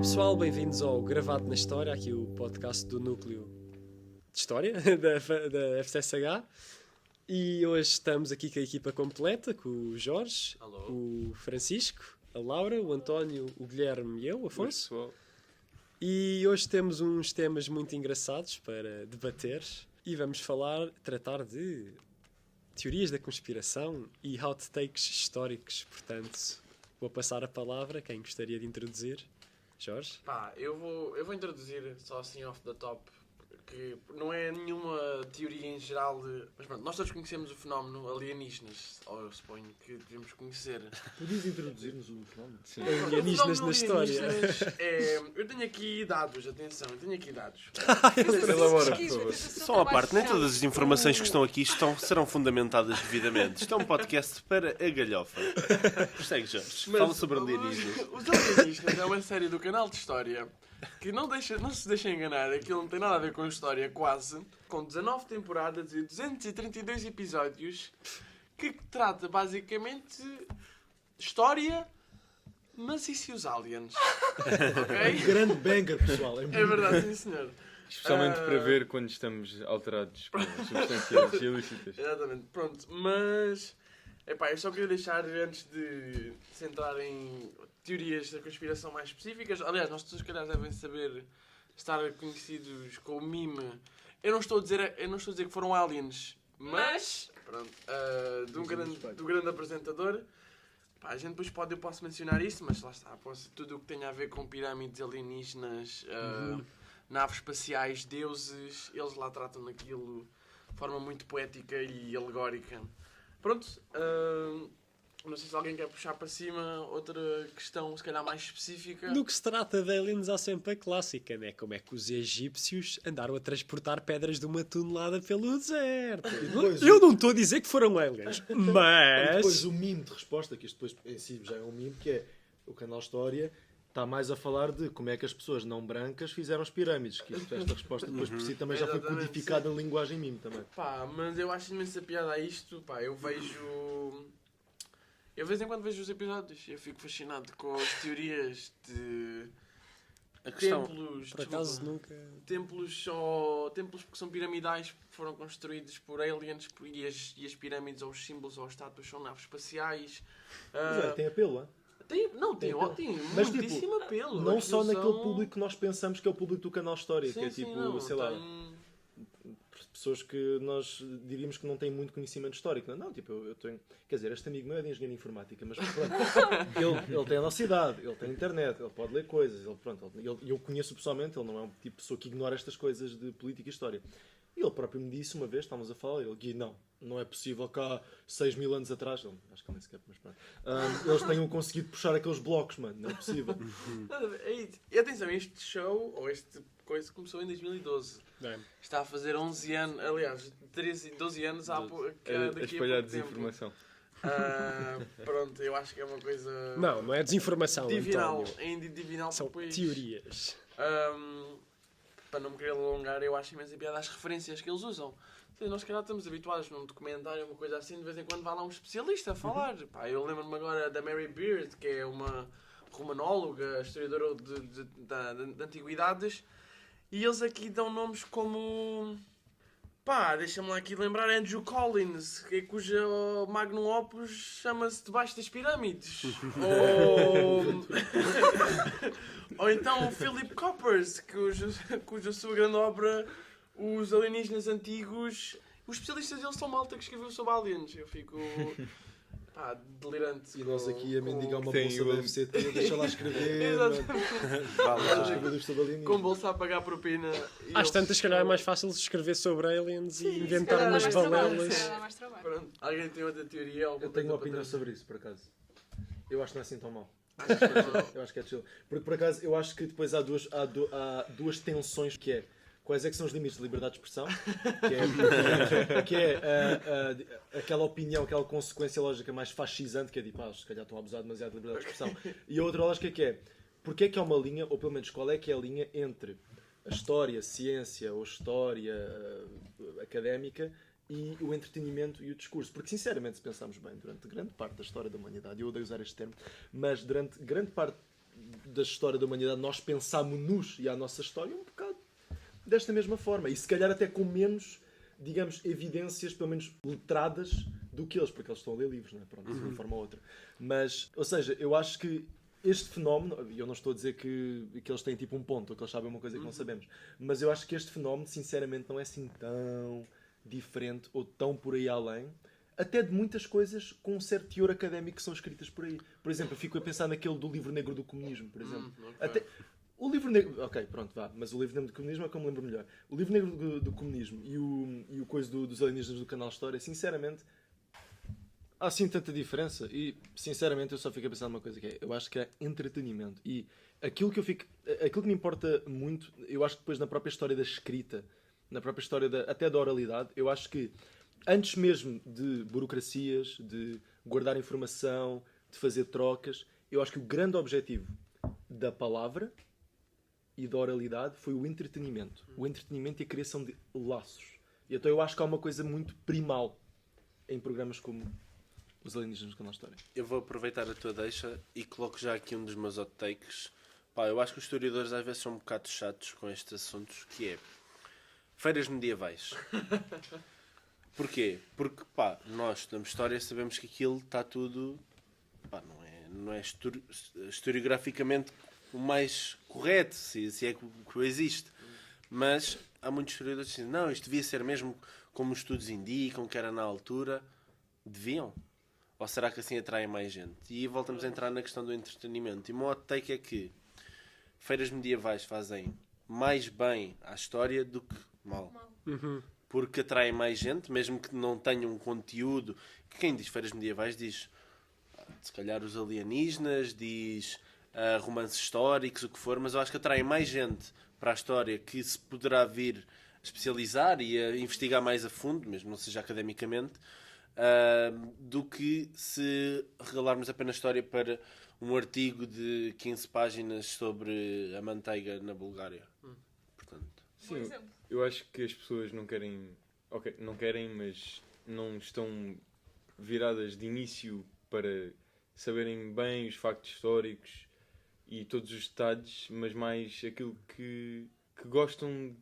pessoal, bem-vindos ao Gravado na História, aqui o podcast do Núcleo de História da FCSH. E hoje estamos aqui com a equipa completa, com o Jorge, Alô. o Francisco, a Laura, o António, o Guilherme e eu, o Afonso. Pessoal. E hoje temos uns temas muito engraçados para debater e vamos tratar de teorias da conspiração e hot takes históricos. Portanto, vou passar a palavra a quem gostaria de introduzir. Jorge? Pá, eu vou introduzir só assim off the top, que não é nenhuma teoria em geral de... Mas pronto, nós todos conhecemos o fenómeno alienígenas, ou eu suponho que devemos conhecer. Podias introduzir-nos o fenómeno? Sim. Alienígenas na história. Eu tenho aqui dados, atenção, eu tenho aqui dados. Elabora, por favor. Só à parte, nem todas as informações que estão aqui serão fundamentadas devidamente. Isto é um podcast para a galhofa. Segue, Jorge. Fala sobre alienígenas. Os alienígenas é uma série do canal de história que não se deixa enganar, aquilo não tem nada a ver com história, quase. Com 19 temporadas e 232 episódios, que trata basicamente de história, mas e se os aliens? Ok? Grande banger, pessoal. É verdade, sim senhor. Especialmente para ver quando estamos alterados com substâncias ilícitas. Exatamente, pronto, mas... Epá, eu só queria deixar, antes de se entrar em teorias da conspiração mais específicas, aliás, nós todos, se calhar, devem saber, estar conhecidos com o meme. Eu não estou a dizer que foram aliens, mas pronto, do grande apresentador. Pá, a gente depois eu posso mencionar isso, mas lá está, tudo o que tenha a ver com pirâmides alienígenas, naves espaciais, deuses, eles lá tratam daquilo de forma muito poética e alegórica. Pronto, não sei se alguém quer puxar para cima outra questão, se calhar mais específica. No que se trata de aliens, há sempre a clássica, né? Como é que os egípcios andaram a transportar pedras de uma tonelada pelo deserto? Eu não estou a dizer que foram aliens, mas... Depois o meme de resposta, que isto depois em si já é um meme, que é o canal História está mais a falar de como é que as pessoas não brancas fizeram as pirâmides. Que esta resposta depois por si também já foi codificada em linguagem meme também. Pá, mas eu acho imensa piada a isto. Pá, eu de vez em quando vejo os episódios e eu fico fascinado com as teorias de templos. Por acaso nunca... Templos que são piramidais, foram construídos por aliens, e as pirâmides ou os símbolos ou as estátuas são naves espaciais. Mas tem apelo, é? Tem Mas, muitíssimo apelo. Não só naquele público que nós pensamos que é o público do canal História, Sim, que é sim, tipo, não, sei lá, pessoas que nós diríamos que não têm muito conhecimento histórico. Não, tipo, eu tenho... Quer dizer, este amigo meu é de engenharia informática, mas pronto, ele tem a nossa idade, ele tem internet, ele pode ler coisas, eu conheço pessoalmente, ele não é um tipo de pessoa que ignora estas coisas de política e história. E ele próprio me disse uma vez, estávamos a falar, ele não é possível que há 6.000 anos atrás, acho que ele nem sequer, mas pronto, eles tenham conseguido puxar aqueles blocos, mano, não é possível. E atenção, este show, ou este coisa, começou em 2012. Está a fazer 11 anos, aliás, 13, 12 anos daqui a espalhar a pouco desinformação. Pronto, eu acho que é uma coisa... Não é desinformação, divinal, António. divinal. São depois, teorias. para não me querer alongar, eu acho imensa piada as referências que eles usam. Nós, se calhar, estamos habituados num documentário, uma coisa assim, de vez em quando vai lá um especialista a falar. Pá, eu lembro-me agora da Mary Beard, que é uma romanóloga, historiadora de antiguidades, e eles aqui dão nomes como... Pá, deixa-me lá aqui lembrar Andrew Collins, cuja magnum opus chama-se Debaixo das Pirâmides. Ou então o Philip Coppers, cuja sua grande obra, Os Alienígenas Antigos. Os especialistas deles são malta que escreveu sobre aliens. Eu fico... Pá, delirante. E nós aqui a mendigar uma Tem bolsa da FCT, deixa lá escrever, com bolsa a pagar propina. Às tantas, se calhar é mais fácil escrever sobre aliens e inventar umas é mais balelas. Pronto. Alguém tem outra teoria? Eu tenho uma opinião sobre isso, por acaso. Eu acho que não é assim tão mal. Eu acho que é chill. Porque, por acaso, eu acho que depois há duas tensões que é... Quais é que são os limites de liberdade de expressão? Que é aquela opinião, aquela consequência lógica mais fascisante, que é tipo, se calhar estão a abusar demasiado de liberdade de expressão. E a outra lógica que é, porque é que há uma linha, ou pelo menos qual é que é a linha entre a história, a ciência ou história académica e o entretenimento e o discurso? Porque, sinceramente, se pensarmos bem, durante grande parte da história da humanidade, eu odeio usar este termo, mas durante grande parte da história da humanidade, nós pensámos-nos e à nossa história um bocado desta mesma forma. E se calhar até com menos, digamos, evidências, pelo menos letradas, do que eles, porque eles estão a ler livros, não é? Pronto, de uma forma ou outra. Mas, ou seja, eu acho que este fenómeno, e eu não estou a dizer que eles têm tipo um ponto, ou que eles sabem uma coisa que não sabemos, mas eu acho que este fenómeno, sinceramente, não é assim tão diferente ou tão por aí além, até de muitas coisas com um certo teor académico que são escritas por aí. Por exemplo, eu fico a pensar naquele do livro negro do comunismo, por exemplo. Até, o livro negro... Ok, pronto, vá. Mas o livro negro do comunismo é que eu me lembro melhor. O livro negro do comunismo e o coisa dos alienígenas do canal História, sinceramente, há assim tanta diferença. E, sinceramente, eu só fico a pensar numa coisa que é... Eu acho que é entretenimento. E aquilo que me importa muito, eu acho que depois na própria história da escrita, na própria história até da oralidade, eu acho que antes mesmo de burocracias, de guardar informação, de fazer trocas, eu acho que o grande objetivo da palavra e da oralidade foi o entretenimento. O entretenimento e a criação de laços. E então eu acho que há uma coisa muito primal em programas como Os Alienígenas do Canal História. Eu vou aproveitar a tua deixa e coloco já aqui um dos meus hot takes. Pá, eu acho que os historiadores às vezes são um bocado chatos com estes assuntos, que é feiras medievais. Porquê? Porque, pá, nós estudamos história, sabemos que aquilo está tudo, pá, não é historiograficamente o mais correto, se é que existe. Mas há muitos historiadores que dizem, não, isto devia ser mesmo como os estudos indicam, que era na altura. Deviam? Ou será que assim atraem mais gente? E aí voltamos a entrar na questão do entretenimento. E o meu hot take é que feiras medievais fazem mais bem à história do que mal. Porque atraem mais gente, mesmo que não tenham um conteúdo. Quem diz feiras medievais diz, se calhar, os alienígenas, diz romances históricos, o que for, mas eu acho que atraem mais gente para a história que se poderá vir a especializar e a investigar mais a fundo, mesmo não seja academicamente, do que se regalarmos apenas história para um artigo de 15 páginas sobre a manteiga na Bulgária. Portanto, sim, eu acho que as pessoas não querem... Ok, não querem, mas não estão viradas de início para saberem bem os factos históricos e todos os detalhes, mas mais aquilo que gostam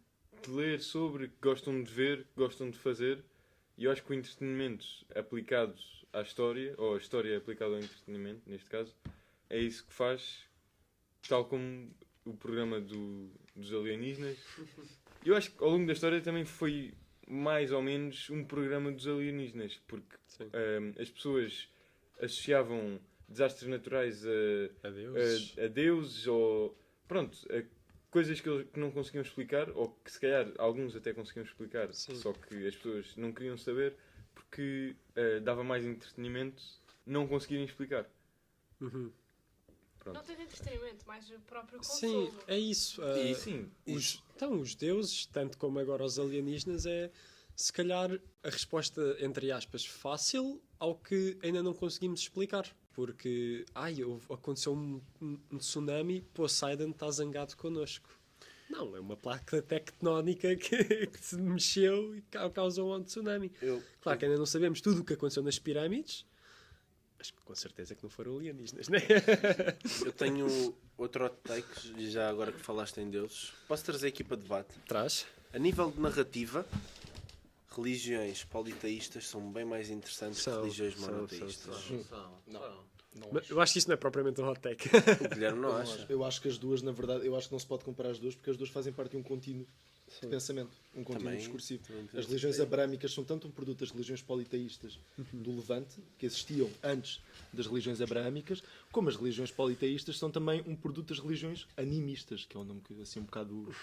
de ler sobre, que gostam de ver, que gostam de fazer. E eu acho que o entretenimento aplicado à história, ou a história aplicada ao entretenimento, neste caso, é isso que faz, tal como o programa dos alienígenas. Eu acho que ao longo da história também foi mais ou menos um programa dos alienígenas, porque as pessoas associavam desastres naturais a deuses ou pronto, a coisas que não conseguiam explicar, ou que se calhar alguns até conseguiam explicar, só que as pessoas não queriam saber porque dava mais entretenimento não conseguirem explicar. Não tem entretenimento, mais o próprio consumo. Sim, é isso. Sim, Então, os deuses, tanto como agora os alienígenas, é se calhar a resposta, entre aspas, fácil ao que ainda não conseguimos explicar. Porque, aconteceu um tsunami, Poseidon está zangado connosco. Não, é uma placa tectónica que se mexeu e causou um tsunami. Claro que ainda não sabemos tudo o que aconteceu nas pirâmides, mas com certeza que não foram alienígenas, né? eu tenho outro hot take, já agora que falaste em deuses. Posso trazer aqui para debate? Traz. A nível de narrativa, religiões politeístas são bem mais interessantes que religiões monoteístas. Mas eu acho que isso não é propriamente um hot take. O Guilherme não acha? Eu acho que as duas, na verdade, eu acho que não se pode comparar as duas porque as duas fazem parte de um contínuo de pensamento, um contínuo discursivo. As religiões abrâmicas são tanto um produto das religiões politeístas do Levante, que existiam antes das religiões abraâmicas, como as religiões politeístas são também um produto das religiões animistas, que é um nome que, assim, um bocado,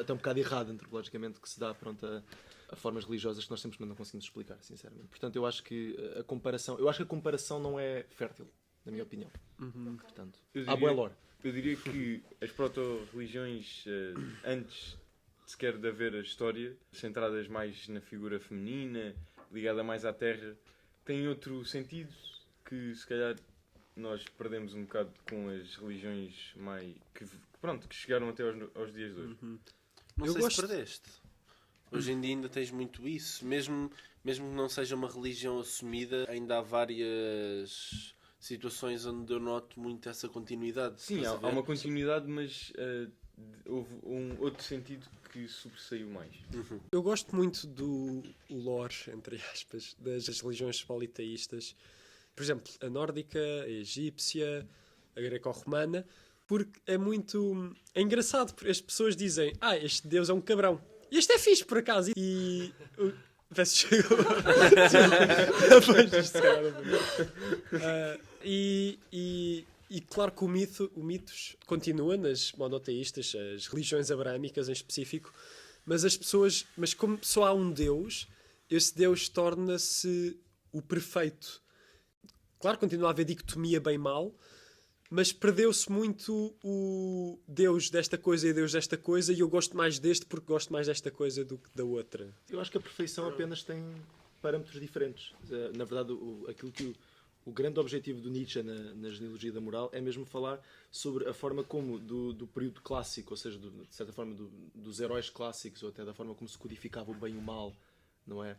até um bocado errado antropologicamente, que se dá a formas religiosas que nós simplesmente não conseguimos explicar, sinceramente. Portanto, eu acho que a comparação não é fértil, na minha opinião. Portanto, há boa lore. Eu diria que as proto-religiões, antes sequer de haver a história, centradas mais na figura feminina, ligada mais à terra, têm outro sentido que se calhar nós perdemos um bocado com as religiões mais que chegaram até aos dias de hoje. Não sei se perdeste. Hoje em dia ainda tens muito isso. Mesmo que não seja uma religião assumida, ainda há várias situações onde eu noto muito essa continuidade. Sim, Estás há a ver? uma continuidade, mas houve um outro sentido que sobressaiu mais. Eu gosto muito do lore, entre aspas, das religiões politeístas. Por exemplo, a nórdica, a egípcia, a greco-romana, porque é muito... É engraçado, porque as pessoas dizem este Deus é um cabrão. E este é fixe, por acaso. Peço desculpa. Pois, isto é nada. E claro que o mitos continua nas monoteístas, as religiões abraâmicas em específico, mas como só há um Deus, esse Deus torna-se o perfeito. Claro, continua a haver dicotomia bem-mal, mas perdeu-se muito o Deus desta coisa e Deus desta coisa, e eu gosto mais deste porque gosto mais desta coisa do que da outra. Eu acho que a perfeição apenas tem parâmetros diferentes. Na verdade, aquilo que o grande objetivo do Nietzsche na genealogia da moral é mesmo falar sobre a forma como do período clássico, ou seja, de certa forma dos heróis clássicos, ou até da forma como se codificava o bem e o mal, não é?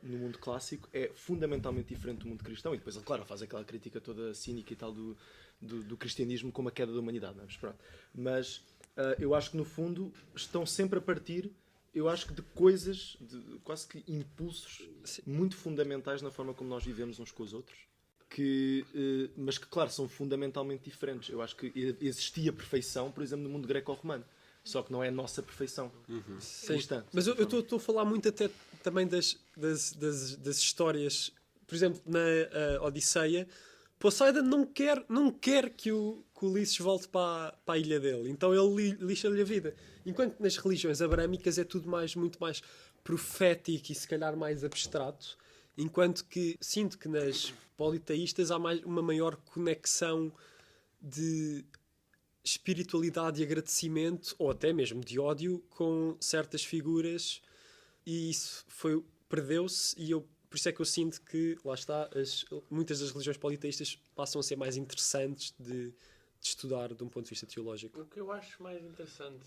No mundo clássico é fundamentalmente diferente do mundo cristão, e depois, claro, faz aquela crítica toda cínica e tal do cristianismo como a queda da humanidade, não é? Mas, pronto. Mas eu acho que no fundo estão sempre a partir, eu acho que de coisas, de quase que impulsos muito fundamentais na forma como nós vivemos uns com os outros, mas que, claro, são fundamentalmente diferentes. Eu acho que existia perfeição, por exemplo, no mundo greco-romano, só que não é a nossa perfeição. Sim. Cristã, Mas eu estou a falar muito até também das histórias. Por exemplo, na Odisseia, Poseidon não quer que o Ulisses volte para a ilha dele. Então ele lixa-lhe a vida. Enquanto que nas religiões abrâmicas é tudo muito mais profético e se calhar mais abstrato. Enquanto que sinto que nas politeístas há uma maior conexão de espiritualidade e agradecimento, ou até mesmo de ódio, com certas figuras, e isso perdeu-se, e por isso é que eu sinto que, lá está, muitas das religiões politeístas passam a ser mais interessantes de estudar de um ponto de vista teológico. O que eu acho mais interessante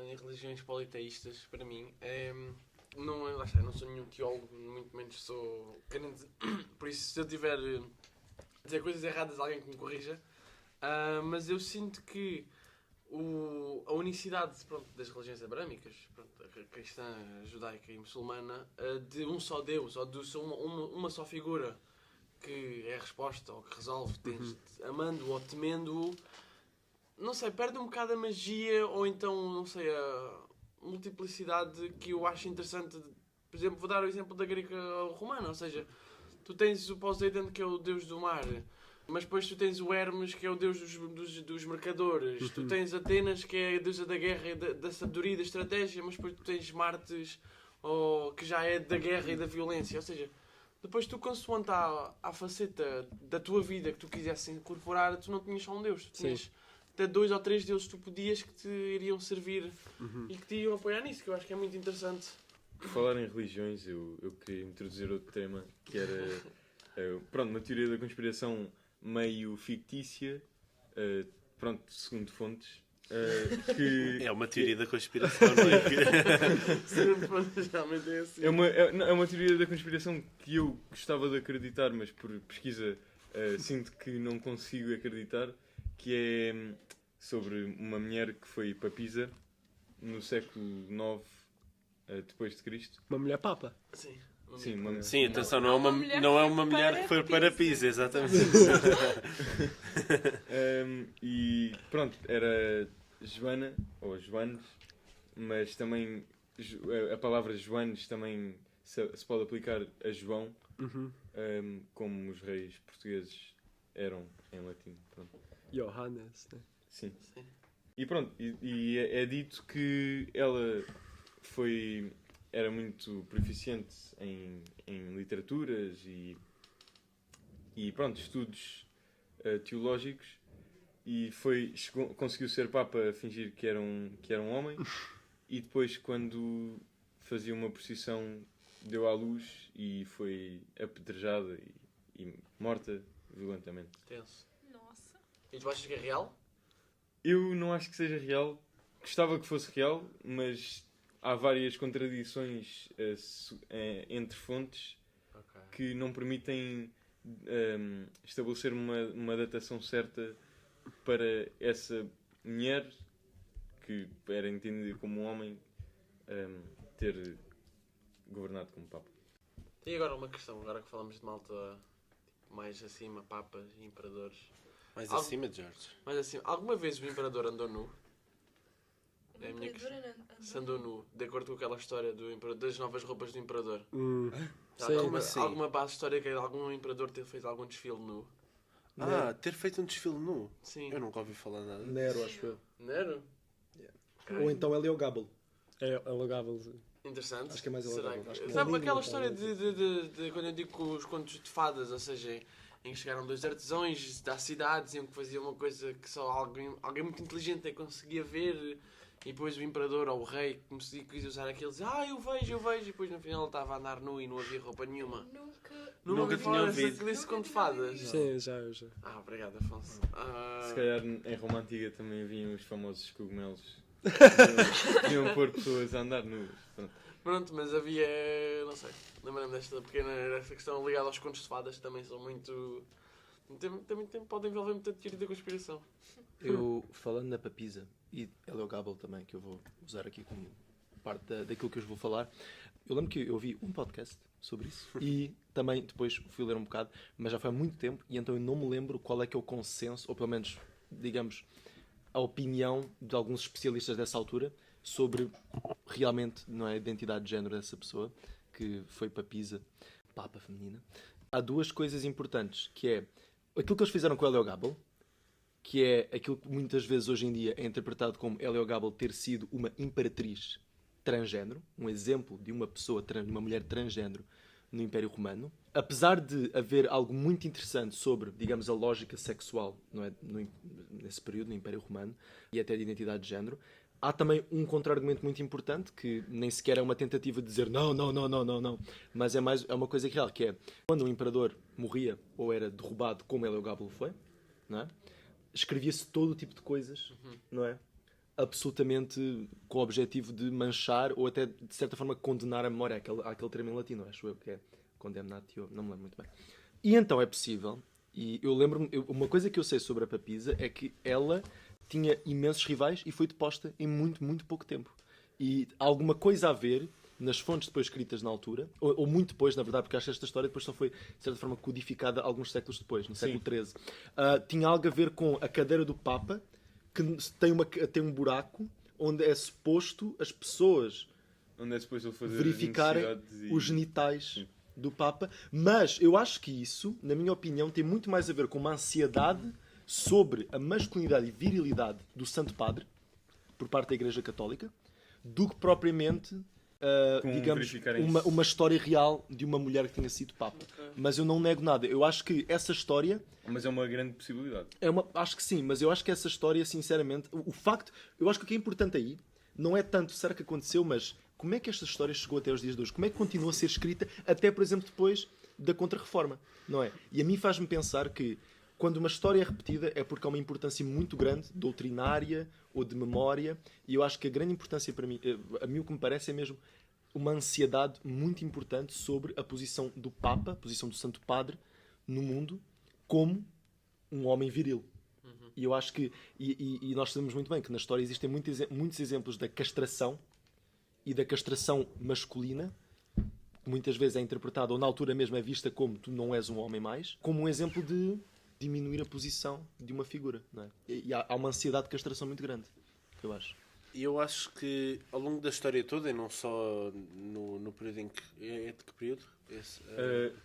em religiões politeístas, para mim, é... Lá está, não sou nenhum teólogo, muito menos sou crente, por isso se eu tiver a dizer coisas erradas, alguém que me corrija. Mas eu sinto que a unicidade das religiões abrâmicas, a cristã, a judaica e muçulmana, de um só Deus, ou de uma só figura que é a resposta, ou que resolve, amando ou temendo-o, não sei, perde um bocado a magia, ou então, não sei, a multiplicidade que eu acho interessante. Por exemplo, vou dar o exemplo da greca-romana, ou seja, tu tens o Poseidon, que é o deus do mar, mas depois tu tens o Hermes, que é o deus dos mercadores. Tu tens Atenas, que é a deusa da guerra, da sabedoria e da estratégia, mas depois tu tens Martes, que já é da guerra e da violência. Ou seja, depois tu, consoante à faceta da tua vida que tu quisesse incorporar, tu não tinhas só um deus. Tu tinhas até 2 ou 3 deuses que tu podias, que te iriam servir e que te iam apoiar nisso, que eu acho que é muito interessante. Por falar em religiões, eu queria introduzir outro tema, que era uma teoria da conspiração meio fictícia, segundo fontes, que É uma teoria da conspiração, não é? Segundo fontes, realmente é assim. é uma teoria da conspiração que eu gostava de acreditar, mas por pesquisa sinto que não consigo acreditar, que é sobre uma mulher que foi papisa no século IX depois de Cristo. Uma mulher papa. Sim. Sim, Sim, atenção, não é uma mulher que foi para Pisa, exatamente. E pronto, era Joana, ou Joanes, mas também a palavra Joanes também se pode aplicar a João, como os reis portugueses eram em latim. Pronto. Johannes, né? Sim. E pronto, e é dito que ela era muito proficiente em literaturas e pronto, estudos teológicos, e conseguiu ser Papa a fingir que era um homem, e depois, quando fazia uma procissão, deu à luz e foi apedrejada e morta violentamente. Tenso. Nossa. E tu achas que é real? Eu não acho que seja real. Gostava que fosse real, mas há várias contradições entre fontes que não permitem estabelecer uma datação certa para essa mulher, que era entendida como um homem, ter governado como Papa. E agora uma questão, agora que falamos de malta mais acima, papas e imperadores. Mais Algo- acima de George. Mas assim, alguma vez o imperador andou nu? É a minha questão. Se andou nu, de acordo com aquela história do imperador, das novas roupas do imperador. Sim. Alguma, assim? alguma base histórica de algum imperador ter feito algum desfile nu? Ter feito um desfile nu? Sim. Eu nunca ouvi falar nada. Nero, acho eu. Nero? Ou então Heliogabal. É alugável. Interessante. Acho que é mais Será agradável. Acho que é Sabe lindo, aquela talvez. história de quando eu digo com os contos de fadas, ou seja, em que chegaram dois artesãos da cidade, diziam que faziam uma coisa que só alguém muito inteligente conseguia ver, e depois o imperador ou o rei quis usar aquilo e dizia, eu vejo, e depois no final ele estava a andar nu e não havia roupa nenhuma. Nunca ouvi tinha falar ouvido. desse conto de fadas. Sim, já. Obrigado, Afonso. Se calhar em Roma Antiga também haviam os famosos cogumelos. Podiam pôr pessoas a andar nuas. Pronto, mas havia, não sei, lembrando desta questão ligada aos contos de fadas, que também são muito... Também podem envolver muita teoria da conspiração. Eu, falando na papisa e Heliogabal também, que eu vou usar aqui como parte daquilo que eu vos vou falar, eu lembro que eu ouvi um podcast sobre isso e também depois fui ler um bocado, mas já foi há muito tempo e então eu não me lembro qual é que é o consenso, ou pelo menos, digamos, a opinião de alguns especialistas dessa altura sobre realmente, não é, a identidade de género dessa pessoa que foi papisa, papa feminina. Há duas coisas importantes, que é aquilo que eles fizeram com Heliogabal, que é aquilo que muitas vezes hoje em dia é interpretado como Heliogabal ter sido uma imperatriz transgénero, um exemplo de uma pessoa, de uma mulher transgénero no Império Romano. Apesar de haver algo muito interessante sobre, digamos, a lógica sexual, não é, nesse período, no Império Romano, e até de identidade de género, há também um contra-argumento muito importante, que nem sequer é uma tentativa de dizer não, mas é uma coisa real, que é quando um imperador morria ou era derrubado, como Heliogabal foi, não é? Escrevia-se todo o tipo de coisas, não é? Absolutamente com o objetivo de manchar ou até, de certa forma, condenar a memória. Aquele termo em latino, acho eu, que é condemnatio, não me lembro muito bem. E então é possível, e eu lembro-me, uma coisa que eu sei sobre a papisa é que ela tinha imensos rivais e foi deposta em muito, muito pouco tempo. E há alguma coisa a ver nas fontes depois escritas na altura, ou muito depois, na verdade, porque acho que esta história depois só foi, de certa forma, codificada alguns séculos depois, no século XIII. Tinha algo a ver com a cadeira do Papa, que tem um buraco onde é suposto as pessoas Onde é depois ele fazer verificarem necessidades e- os genitais Sim. do Papa. Mas eu acho que isso, na minha opinião, tem muito mais a ver com uma ansiedade sobre a masculinidade e virilidade do Santo Padre, por parte da Igreja Católica, do que propriamente, Com digamos, verificarem uma história real de uma mulher que tenha sido Papa. Mas eu não nego nada. Eu acho que essa história... Mas é uma grande possibilidade. Acho que sim, mas eu acho que essa história, sinceramente, o facto, eu acho que o que é importante aí não é tanto será que aconteceu, mas como é que esta história chegou até os dias de hoje? Como é que continua a ser escrita até, por exemplo, depois da Contra-Reforma, não é? E a mim faz-me pensar que quando uma história é repetida é porque há uma importância muito grande, doutrinária ou de memória, e eu acho que a grande importância para mim, a mim o que me parece é mesmo uma ansiedade muito importante sobre a posição do Papa, a posição do Santo Padre no mundo, como um homem viril. E eu acho que, e nós sabemos muito bem que na história existem muitos exemplos da castração e da castração masculina, que muitas vezes é interpretada, ou na altura mesmo é vista como tu não és um homem mais, como um exemplo de diminuir a posição de uma figura. Não é? E há uma ansiedade de castração muito grande, que eu acho. E eu acho que ao longo da história toda, e não só no período em que... É de que período?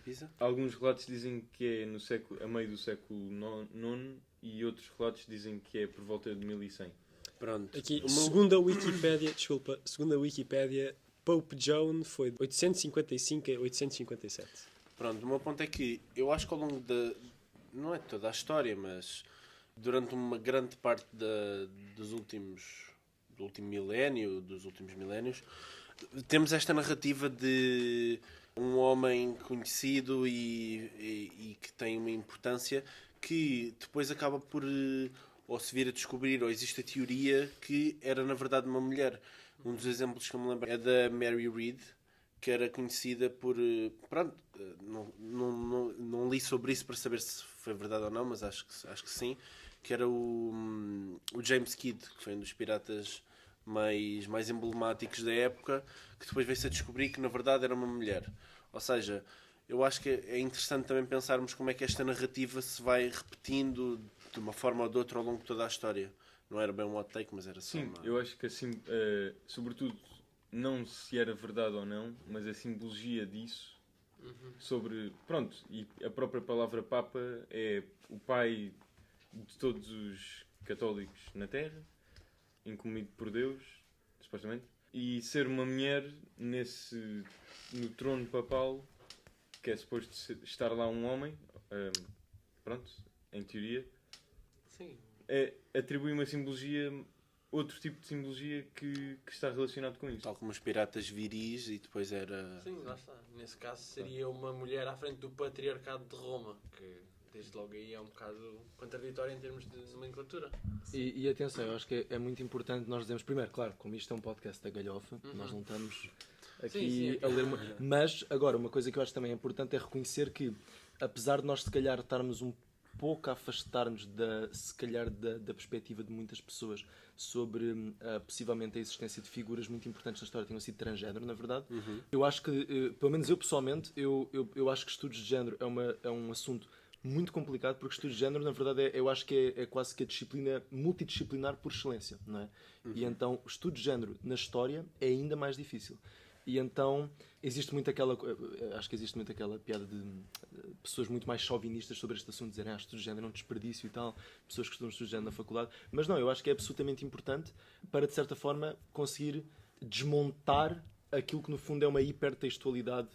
Pisa? Alguns relatos dizem que é a meio do século IX e outros relatos dizem que é por volta de 1100. Pronto. Aqui, segundo a Wikipédia, Pope Joan foi de 855 a 857. Pronto, o meu ponto é que eu acho que ao longo da... Não é toda a história, mas durante uma grande parte do último milénio, dos últimos milénios, temos esta narrativa de um homem conhecido e que tem uma importância que depois acaba por ou se vir a descobrir, ou existe a teoria que era na verdade uma mulher. Um dos exemplos que eu me lembro é da Mary Read, que era conhecida por... Pronto, não li sobre isso para saber se foi verdade ou não, mas acho que sim. Que era o James Kidd, que foi um dos piratas mais emblemáticos da época, que depois veio-se a descobrir que na verdade era uma mulher. Ou seja, eu acho que é interessante também pensarmos como é que esta narrativa se vai repetindo de uma forma ou de outra ao longo de toda a história. Não era bem um hot take, mas era só Sim, eu acho que assim, sobretudo, não se era verdade ou não, mas a simbologia disso sobre... Pronto, e a própria palavra Papa é o pai de todos os católicos na Terra, incluído por Deus, supostamente, e ser uma mulher no trono papal, que é suposto estar lá um homem, pronto, em teoria, Sim. atribui uma simbologia, outro tipo de simbologia que está relacionado com isso. tal como os piratas viris e depois era... Sim, lá está. Nesse caso seria uma mulher à frente do patriarcado de Roma, que desde logo aí é um bocado contraditório em termos de nomenclatura. E atenção, eu acho que é muito importante nós dizermos primeiro, claro, como isto é um podcast da galhofa, nós não estamos aqui Sim, a ler... Mas, agora, uma coisa que eu acho também importante é reconhecer que, apesar de nós se calhar estarmos um pouco a afastar-nos se calhar da perspectiva de muitas pessoas sobre possivelmente a existência de figuras muito importantes na história, tenham sido transgénero, na verdade. Eu acho que, pelo menos eu pessoalmente, eu acho que estudos de género é um assunto muito complicado, porque estudos de género, na verdade, eu acho que é quase que a disciplina multidisciplinar por excelência, não é? E então, o estudo de género na história é ainda mais difícil. E então, existe muito aquela piada de pessoas muito mais chauvinistas sobre este assunto, dizerem estudos de género é um desperdício e tal, pessoas que estudam estudos de género na faculdade. Mas não, eu acho que é absolutamente importante para, de certa forma, conseguir desmontar aquilo que, no fundo, é uma hipertextualidade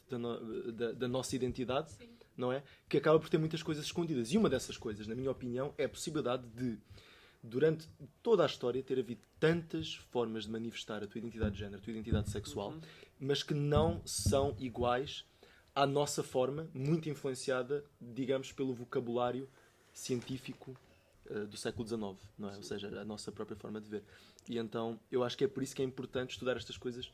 da nossa identidade. Sim. Não é? Que acaba por ter muitas coisas escondidas. E uma dessas coisas, na minha opinião, é a possibilidade de, durante toda a história, ter havido tantas formas de manifestar a tua identidade de género, a tua identidade sexual, mas que não são iguais à nossa forma, muito influenciada, digamos, pelo vocabulário científico do século XIX, não é? Ou seja, a nossa própria forma de ver. E então, eu acho que é por isso que é importante estudar estas coisas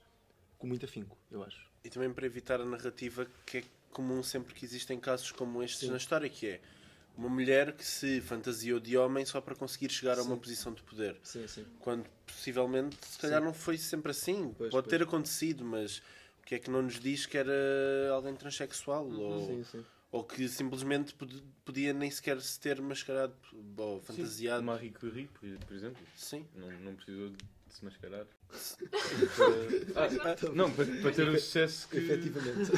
com muito afinco, eu acho. E também para evitar a narrativa que é comum sempre que existem casos como estes na história, que é uma mulher que se fantasiou de homem só para conseguir chegar a uma posição de poder. Sim, sim. Quando possivelmente, se calhar, não foi sempre assim. Pois, Pode ter acontecido, mas o que é que não nos diz que era alguém transexual? Sim. Ou que simplesmente podia nem sequer se ter mascarado ou fantasiado. Marie Curie, por exemplo, Sim. não precisou de se mascarar. Não, para ter o sucesso que... Efetivamente.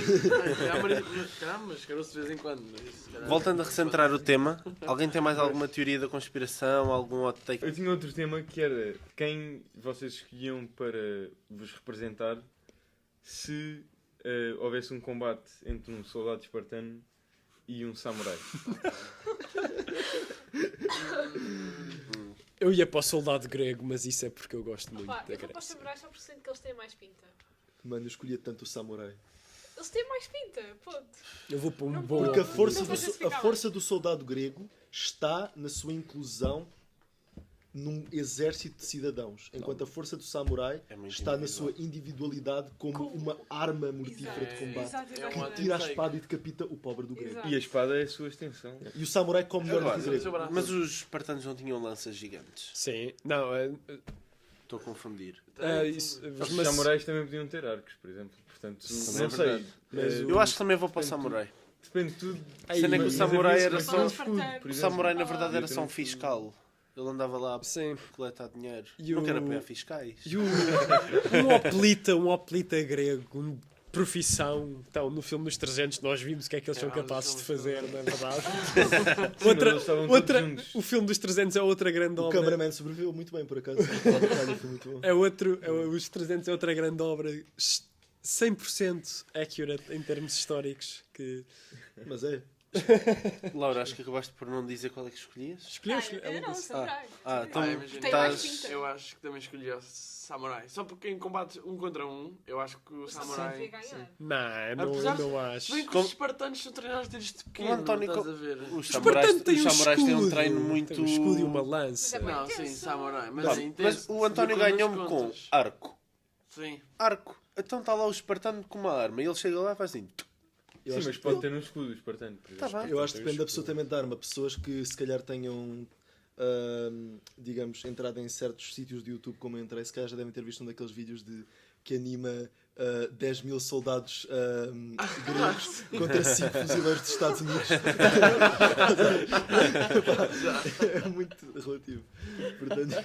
Caramba, mascarou-se de vez em quando. Mas isso, se calhar, Voltando a recentrar o tema, alguém tem mais alguma teoria da conspiração, algum hot take? Eu tinha outro tema que era quem vocês escolhiam para vos representar se houvesse um combate entre um soldado espartano e um samurai. Eu ia para o soldado grego, mas isso é porque eu gosto muito Opa, da eu vou para os Grécia. samurais só por cento que eles têm mais pinta. Mano, eu escolhia tanto o samurai. Eles têm mais pinta, ponto. Eu vou para um Não bom... Porque a Não força, vou justificar a força do soldado grego está na sua inclusão num exército de cidadãos, enquanto a força do samurai É muito está na individual. sua individualidade como uma arma mortífera de combate. Exato, É exato. uma- Que tira a espada e decapita o pobre do grego. Exato. E a espada é a sua extensão. E o samurai come melhor Agora, do que o grego. mas os espartanos não tinham lanças gigantes. Sim, não, Estou a confundir. isso, Os mas- samurais também podiam ter arcos, por exemplo. Portanto, Também não é sei. verdade. Mas Eu acho que também vou para o samurai. Depende de tudo. Ai, Sendo é que o mas- samurai era mas só... havia um escudo, por O exemplo. samurai, na verdade, Podia era ter só um escudo. fiscal. Ele andava lá a Sim. coletar dinheiro. E Não o- quero apoiar fiscais. E um hoplita grego, profissão. Então, no filme dos 300 nós vimos o que é que eles são capazes de fazer, não é verdade? Sim, mas eles estavam todos juntos. O filme dos 300 é outra grande o obra. cameraman sobreviveu muito bem, por acaso. Foi muito bom. Os 300 é outra grande obra 100% accurate em termos históricos. Que Mas é. Laura, acho que acabaste por não dizer qual é que escolhias. escolheste. Eu não, samurai. Então imagina. Tem mais estás... pinta. Eu acho que também escolhi o samurai. Só porque em combates um contra um, eu acho que o Samurai devia samurai... ganhar. Não, Apesar de- não acho. Se bem que Como- os espartanos são treinados desde O pequeno, António estás a ver? Os Espartano tem um samurais têm um escudo. treino muito... Tem um escudo e uma lança. Mas é Não, intenso. sim, samurai. Mas, Mas, é intenso. mas o António De acordo ganhou-me nas com contas. arco. Sim. Arco. Então está lá o espartano com uma arma e ele chega lá e faz assim. Eu Sim, acho mas que- pode ter um escudo espartano. por Tá exemplo. bem. Eu acho que depende absolutamente da arma. Pessoas que se calhar tenham, digamos, entrado em certos sítios de YouTube como eu entrei, se calhar já devem ter visto um daqueles vídeos que anima 10 mil soldados gregos contra 5 fuzileiros dos Estados Unidos. É muito relativo. Portanto,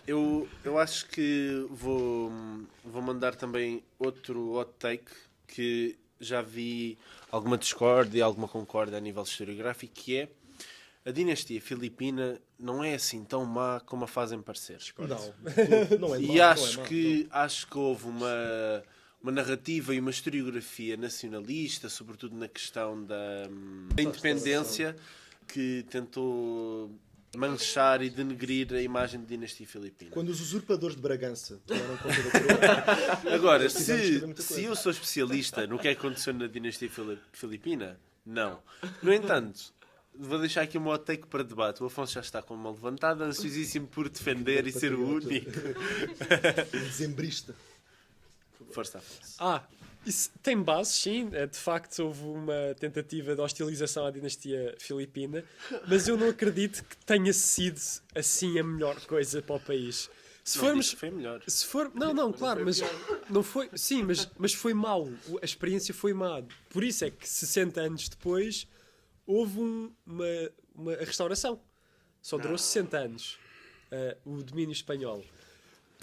Eu acho que vou mandar também outro hot take que já vi alguma discórdia e alguma concórdia a nível historiográfico, que é a dinastia filipina não é assim tão má como a fazem parecer. não é E mau, não é acho mau. que houve uma narrativa e uma historiografia nacionalista, sobretudo na questão da independência, que tentou manchar e denegrir a imagem de dinastia filipina. Quando os usurpadores de Bragança tomaram conta da coroa, Agora, Eles quiseram escrever muita se coisa. eu sou especialista no que é que aconteceu na dinastia filipina, não. No entanto, vou deixar aqui um hot take para debate. O Afonso já está com a mão levantada, ansiosíssimo por defender e ser o único. dezembrista. Força, Afonso. Isso tem bases, sim. De facto, houve uma tentativa de hostilização à dinastia filipina, mas eu não acredito que tenha sido assim a melhor coisa para o país. Se Não formos. disse que foi melhor. Se for, não, claro, mas não foi. Sim, mas foi mau. A experiência foi má. Por isso é que 60 anos depois houve uma restauração. Só durou 60 anos. O domínio espanhol.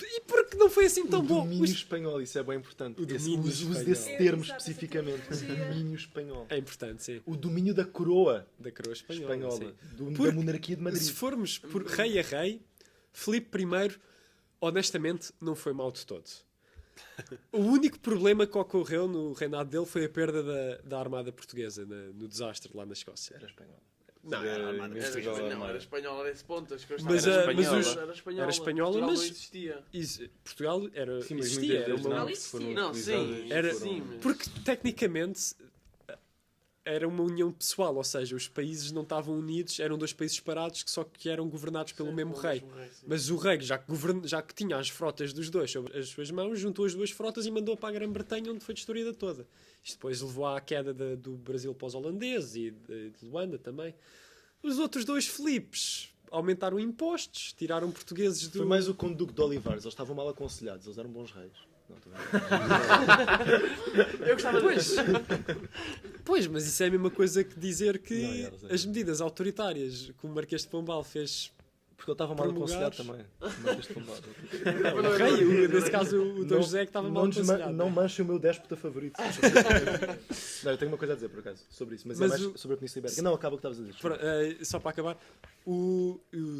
E porque não foi assim tão O bom? domínio espanhol, isso é bem importante. O domínio Uso espanhol. desse termo Exato, especificamente. O sim. domínio espanhol. É importante, sim. O domínio da coroa Da coroa espanhola. espanhola. Sim. Da Porque monarquia de Madrid. Se formos por rei a rei, Filipe I, honestamente, não foi mau de todo. O único problema que ocorreu no reinado dele foi a perda da armada portuguesa no desastre lá na Escócia. Era espanhol. Não, Era armada invencível portuguesa. a armada. Era espanhola desse pontas. Que eu Mas, estava- mas espanhola. os- Era espanhola. era espanhola, Portugal mas- não existia. Portugal era, Sim, mas existia, muitas era das uma, naves que foram Não, sim. utilizadas Era- foram- sim, mas- porque tecnicamente era uma união pessoal, ou seja, os países não estavam unidos, eram dois países separados que só que eram governados pelo Sim, mesmo pelo rei. mesmo rei, sim. Mas o rei, já que tinha as frotas dos dois sobre as suas mãos, juntou as duas frotas e mandou para a Grã-Bretanha, onde foi destruída toda. Isto depois levou à queda do Brasil para os holandeses e de Luanda também. Os outros dois Filipes aumentaram impostos, tiraram portugueses do... Foi mais o conduto de Olivares. Eles estavam mal aconselhados. Eles eram bons reis. Não, estou bem. Eu gostava de... Pois, mas isso é a mesma coisa que dizer que Não, eles eram- as medidas autoritárias que o Marquês de Pombal fez... Porque ele estava mal Promulgados. aconselhado também. Não, este Pombal. O rei, nesse caso o Dom Não- José que estava mal não desma- aconselhado. Não manche o meu déspota favorito. Não, eu tenho uma coisa a dizer, por acaso, sobre isso. Mas é Mas mais o- sobre a Península Ibérica. Não, acaba o que estavas a dizer. Só para acabar,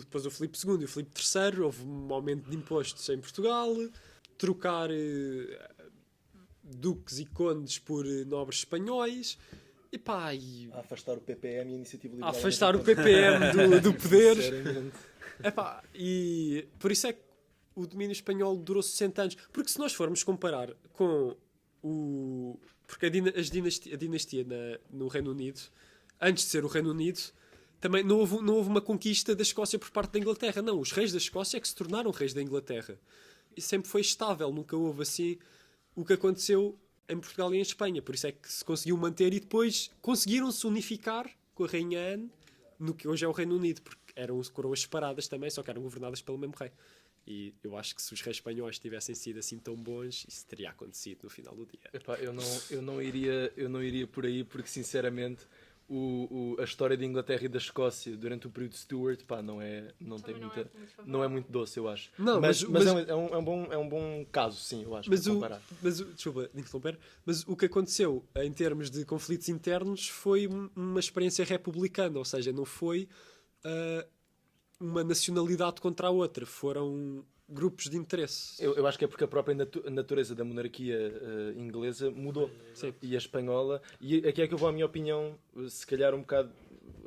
depois o Filipe II e o Filipe III, houve um aumento de impostos em Portugal, trocar duques e condes por nobres espanhóis, e pá, A afastar o PPM e a Iniciativa a Liberal. afastar o PPM do poder. Sinceramente. Epá, e por isso é que o domínio espanhol durou 60 anos. Porque se nós formos comparar com o... Porque a dinastia no Reino Unido, antes de ser o Reino Unido, também não houve uma conquista da Escócia por parte da Inglaterra. Não, os reis da Escócia é que se tornaram reis da Inglaterra. E sempre foi estável, nunca houve assim o que aconteceu em Portugal e em Espanha. Por isso é que se conseguiu manter e depois conseguiram-se unificar com a Rainha Anne no que hoje é o Reino Unido, porque eram coroas separadas também, só que eram governadas pelo mesmo rei. E eu acho que se os reis espanhóis tivessem sido assim tão bons, isso teria acontecido no final do dia. Epá, eu não iria por aí porque sinceramente a história da Inglaterra e da Escócia durante o período Stuart, pá, não tem muita, não é muito doce, eu acho. Não, mas mas- é um bom caso, sim, eu acho. Mas para o, comparar. desculpa de interromper, mas o que aconteceu em termos de conflitos internos foi uma experiência republicana, ou seja, não foi uma nacionalidade contra a outra, foram grupos de interesse. Eu acho que é porque a própria natureza da monarquia inglesa mudou. Sim. E a espanhola. E aqui é que eu vou à minha opinião, se calhar um bocado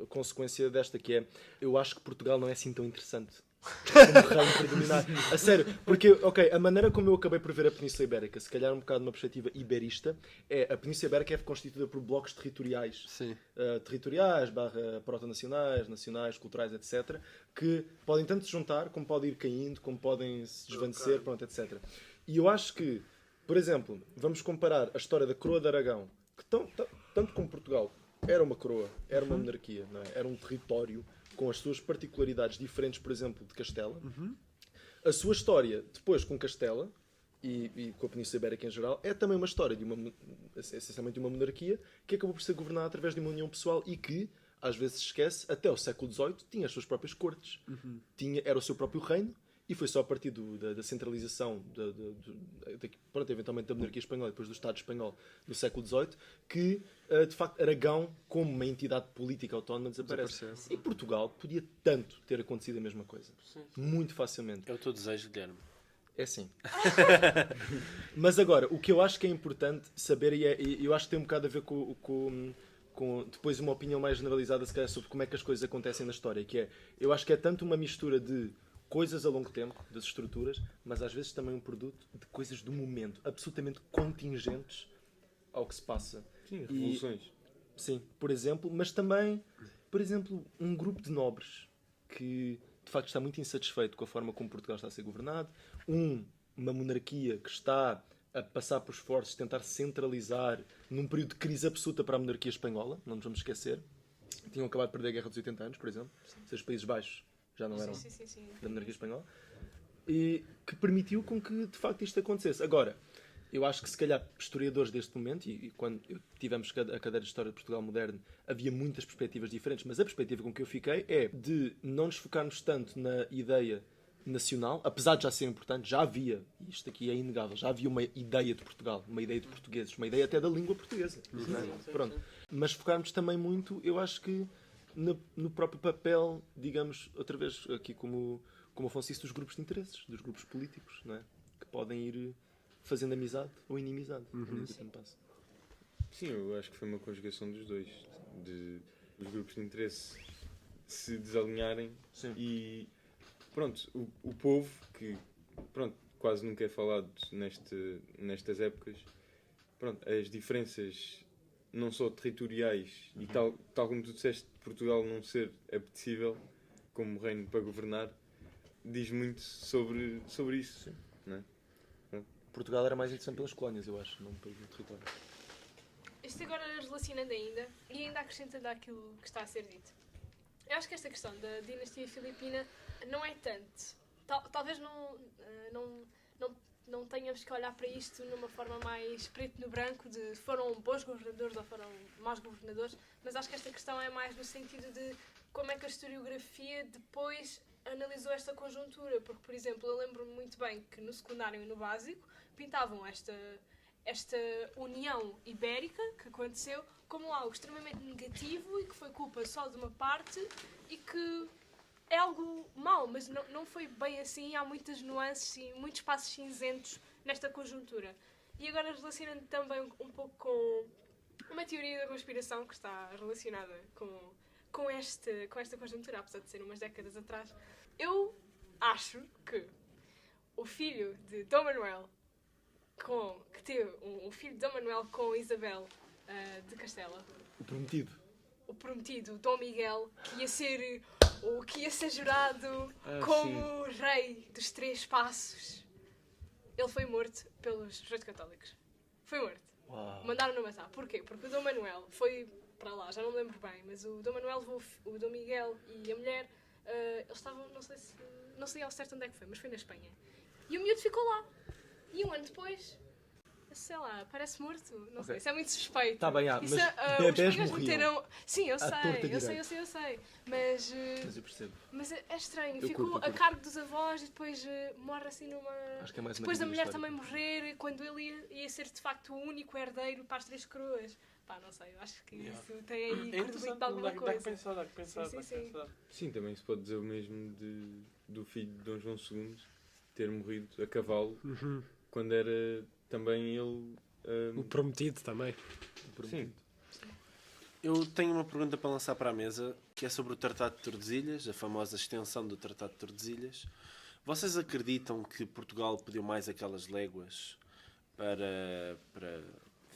a consequência desta, que é: eu acho que Portugal não é assim tão interessante como reino para dominar. A sério, porque, ok, a maneira como eu acabei por ver a Península Ibérica, se calhar um bocado numa perspectiva iberista, é a Península Ibérica é constituída por blocos territoriais. Sim. Territoriais, proto-nacionais, nacionais, culturais, etc., que podem tanto se juntar, como podem ir caindo, como podem se desvanecer, pronto, etc. E eu acho que, por exemplo, vamos comparar a história da coroa de Aragão, que tanto como Portugal era uma coroa, era uma monarquia, não é? Era um território com as suas particularidades diferentes, por exemplo, de Castela. A sua história, depois com Castela e com a Península Ibérica em geral, é também uma história essencialmente de uma monarquia que acabou por ser governada através de uma união pessoal e que, às vezes se esquece, até o século XVIII tinha as suas próprias cortes. Era o seu próprio reino e foi só a partir da centralização, pronto, eventualmente da monarquia espanhola e depois do Estado espanhol no século XVIII, que, de facto, Aragão, como uma entidade política autónoma, desaparece. E Portugal podia tanto ter acontecido a mesma coisa. Muito facilmente. É o teu desejo, Guilherme. É sim. Mas agora, o que eu acho que é importante saber, e eu acho que tem um bocado a ver com depois uma opinião mais generalizada, se calhar, sobre como é que as coisas acontecem na história, que é, eu acho que é tanto uma mistura de coisas a longo tempo, das estruturas, mas às vezes também um produto de coisas do momento, absolutamente contingentes ao que se passa. Sim, revoluções. Sim, por exemplo, mas também, por exemplo, um grupo de nobres que de facto está muito insatisfeito com a forma como Portugal está a ser governado, uma monarquia que está a passar por esforços de tentar centralizar num período de crise absoluta para a monarquia espanhola, não nos vamos esquecer. Tinham acabado de perder a Guerra dos 80 anos, por exemplo. Ou seja, os Países Baixos já não eram Sim. da monarquia espanhola. E que permitiu com que, de facto, isto acontecesse. Agora, eu acho que, se calhar, historiadores deste momento, e quando tivemos a cadeira de História de Portugal Moderno, havia muitas perspectivas diferentes, mas a perspectiva com que eu fiquei é de não nos focarmos tanto na ideia nacional, apesar de já ser importante, já havia, e isto aqui é inegável, já havia uma ideia de Portugal, uma ideia de portugueses, uma ideia até da língua portuguesa. Não é? Pronto. Mas focarmos também muito, eu acho que, no próprio papel, digamos, outra vez, aqui como o Afonso disse, dos grupos de interesses, dos grupos políticos, não é? Que podem ir fazendo amizade ou inimizade. Sim, eu acho que foi uma conjugação dos dois. De os grupos de interesse se desalinharem. Sim. E pronto, o povo, que pronto, quase nunca é falado nestas épocas, pronto, as diferenças não só territoriais e tal como tu disseste, Portugal não ser apetecível como reino para governar, diz muito sobre isso. Sim. Não é? Portugal era mais interessante pelas colónias, eu acho, não pelo território. Isto agora relacionando ainda, e ainda acrescentando àquilo que está a ser dito. Eu acho que esta questão da dinastia filipina não é tanto. Talvez não tenhamos que olhar para isto numa forma mais preto no branco, de foram bons governadores ou foram maus governadores, mas acho que esta questão é mais no sentido de como é que a historiografia depois analisou esta conjuntura. Porque, por exemplo, eu lembro-me muito bem que no secundário e no básico pintavam esta união ibérica que aconteceu como algo extremamente negativo e que foi culpa só de uma parte e que é algo mau, mas não foi bem assim. Há muitas nuances e muitos espaços cinzentos nesta conjuntura. E agora, relacionando também um pouco com uma teoria da conspiração que está relacionada com esta conjuntura, apesar de ser umas décadas atrás, eu acho que o filho de Dom Manuel que teve um filho de Dom Manuel com Isabel de Castela, o prometido Dom Miguel, que ia ser jurado como rei dos 3 passos, ele foi morto pelos reis católicos. Foi morto. Uau. Mandaram-no matar. Porquê? Porque o Dom Manuel foi para lá, já não me lembro bem, mas o Dom Manuel levou o Dom Miguel e a mulher, eles estavam, não sei ao certo onde é que foi, mas foi na Espanha. E o miúdo ficou lá. E um ano depois, sei lá, parece morto. Não sei, isso é muito suspeito. Está bem, Isso mas os bebés espanhóis morriam. Sim, eu torta sei. Mas Mas eu percebo. mas é estranho, Eu ficou curto. a cargo dos avós e depois morre assim numa... Acho que é mais uma Depois da dívida mulher também histórica. morrer, quando ele ia ser de facto o único herdeiro para as 3 coroas. Pá, não sei, eu acho que isso tem aí É credibilidade de interessante, alguma dá que coisa. pensar, dá que pensar. Sim. Sim, também se pode dizer o mesmo do filho de Dom João II ter morrido a cavalo quando era também ele. O prometido também. Sim. Eu tenho uma pergunta para lançar para a mesa, que é sobre o Tratado de Tordesilhas, a famosa extensão do Tratado de Tordesilhas. Vocês acreditam que Portugal pediu mais aquelas léguas para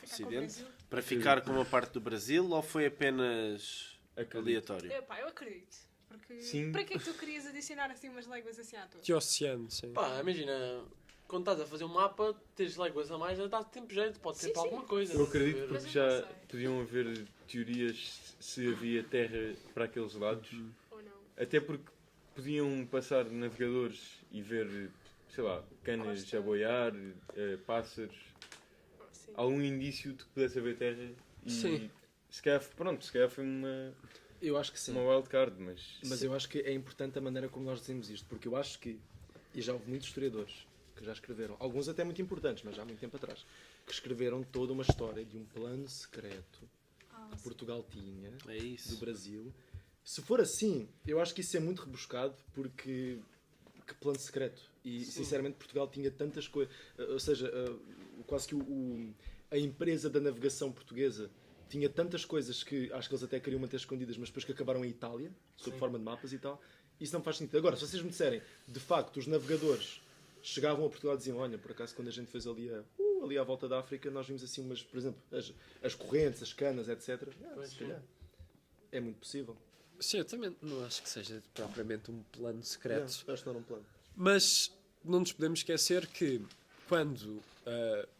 o Ocidente? Para ficar com uma parte do Brasil, ou foi apenas aleatório? Eu acredito. Porque Sim. para que é que tu querias adicionar assim umas léguas assim à toa? Que oceano, sim. Pá, imagina, quando estás a fazer um mapa, teres léguas a mais, já dá tempo jeito, pode ser Sim, para sim. alguma coisa. Eu estás a acredito ver? Mas porque eu não já sei. podiam haver teorias se havia terra para aqueles lados. Ou não. Até porque podiam passar navegadores e ver, sei lá, canas Costa. a boiar, pássaros, Sim. algum indício de que pudesse haver terra. E Sim. se calhar, pronto, se calhar foi Eu acho que sim. uma wildcard, mas Mas eu acho que é importante a maneira como nós dizemos isto, porque eu acho que, e já houve muitos historiadores que já escreveram, alguns até muito importantes, mas já há muito tempo atrás, que escreveram toda uma história de um plano secreto que Portugal tinha, É isso. do Brasil. Se for assim, eu acho que isso é muito rebuscado, porque que plano secreto. E sinceramente Portugal tinha tantas coisas, ou seja, quase que a empresa da navegação portuguesa tinha tantas coisas que acho que eles até queriam manter escondidas, mas depois que acabaram em Itália, sob forma de mapas e tal. Isso não faz sentido. Agora, se vocês me disserem, de facto, os navegadores chegavam a Portugal e diziam, olha, por acaso quando a gente fez ali à volta da África, nós vimos assim umas, por exemplo, as correntes, as canas, etc. Se calhar. É muito possível. Sim, eu também não acho que seja propriamente um plano secreto. Acho que não era um plano. Mas não nos podemos esquecer que quando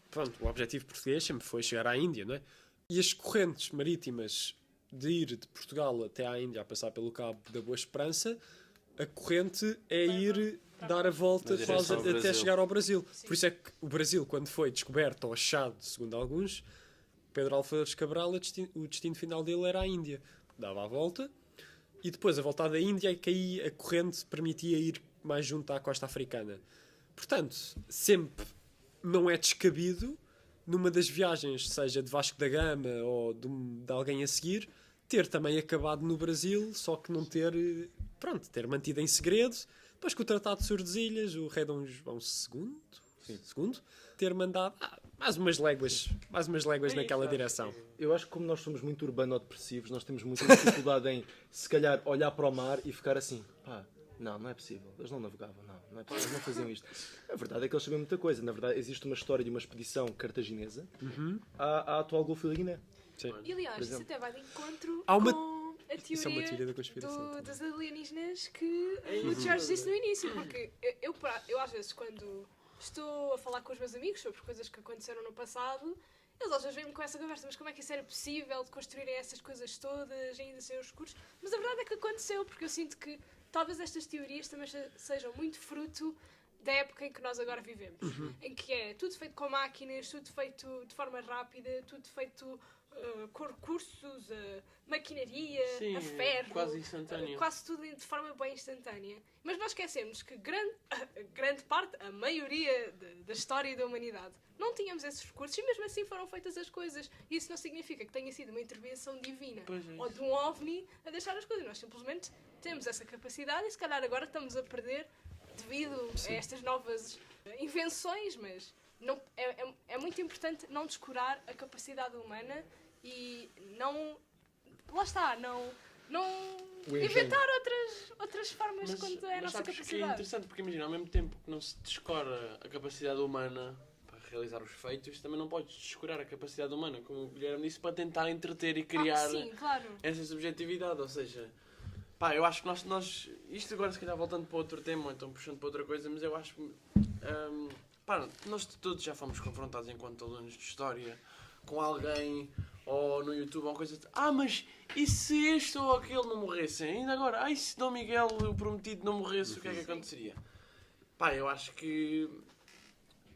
pronto, o objetivo português sempre foi chegar à Índia, não é? E as correntes marítimas de ir de Portugal até à Índia a passar pelo Cabo da Boa Esperança, a corrente é ir dar a volta Na direção quase ao até Brasil. chegar ao Brasil. Sim. Por isso é que o Brasil, quando foi descoberto ou achado, segundo alguns, Pedro Álvares Cabral, o destino final dele era a Índia. Dava a volta e depois a voltar da Índia é que aí a corrente permitia ir mais junto à costa africana. Portanto, sempre não é descabido, numa das viagens, seja de Vasco da Gama ou de alguém a seguir, ter também acabado no Brasil, só que não ter, pronto, ter mantido em segredo, depois que o Tratado de Tordesilhas, o rei Dom João II, ter mandado mais umas léguas naquela direção. Eu acho que como nós somos muito urbano-depressivos, nós temos muita dificuldade em, se calhar, olhar para o mar e ficar assim, pá, não é possível, eles não navegavam, não é possível, eles não faziam isto. A verdade é que eles sabiam muita coisa. Na verdade, existe uma história de uma expedição cartaginesa à atual Golfo da Guiné. Sim. E aliás, Por isso exemplo. até vai de encontro Há uma- com a Isso é uma teoria teoria da conspiração também. dos alienígenas que o George disse no início. Porque eu às vezes, quando estou a falar com os meus amigos sobre coisas que aconteceram no passado, eles às vezes vêm-me com essa conversa, mas como é que isso era possível de construírem essas coisas todas, ainda sem os cursos? Mas a verdade é que aconteceu, porque eu sinto que talvez estas teorias também sejam muito fruto da época em que nós agora vivemos. Em que é tudo feito com máquinas, tudo feito de forma rápida, tudo feito com recursos, maquinaria, Sim, a ferro. quase instantâneo. Quase tudo de forma bem instantânea. Mas nós esquecemos que grande parte, a maioria da história da humanidade, não tínhamos esses recursos e mesmo assim foram feitas as coisas. E isso não significa que tenha sido uma intervenção divina Pois é ou isso. de um ovni a deixar as coisas. Nós simplesmente temos essa capacidade e se calhar agora estamos a perder devido a estas novas invenções, mas não, é muito importante não descurar a capacidade humana e não... Lá está, não O engenho. inventar outras formas quando é a nossa sabes que é capacidade. interessante, porque imagina, ao mesmo tempo que não se descora a capacidade humana para realizar os feitos, também não podes descurar a capacidade humana, como o Guilherme disse, para tentar entreter e criar Sim, claro. essa subjetividade, ou seja, pá, eu acho que nós isto agora se calhar voltando para outro tema, ou então puxando para outra coisa, mas eu acho que pá, nós todos já fomos confrontados enquanto alunos de História com alguém, ou no YouTube, ou coisa de, mas e se este ou aquele não morressem? Ainda agora, e se Dom Miguel, o prometido, não morresse, o que é que aconteceria? Pá, eu acho que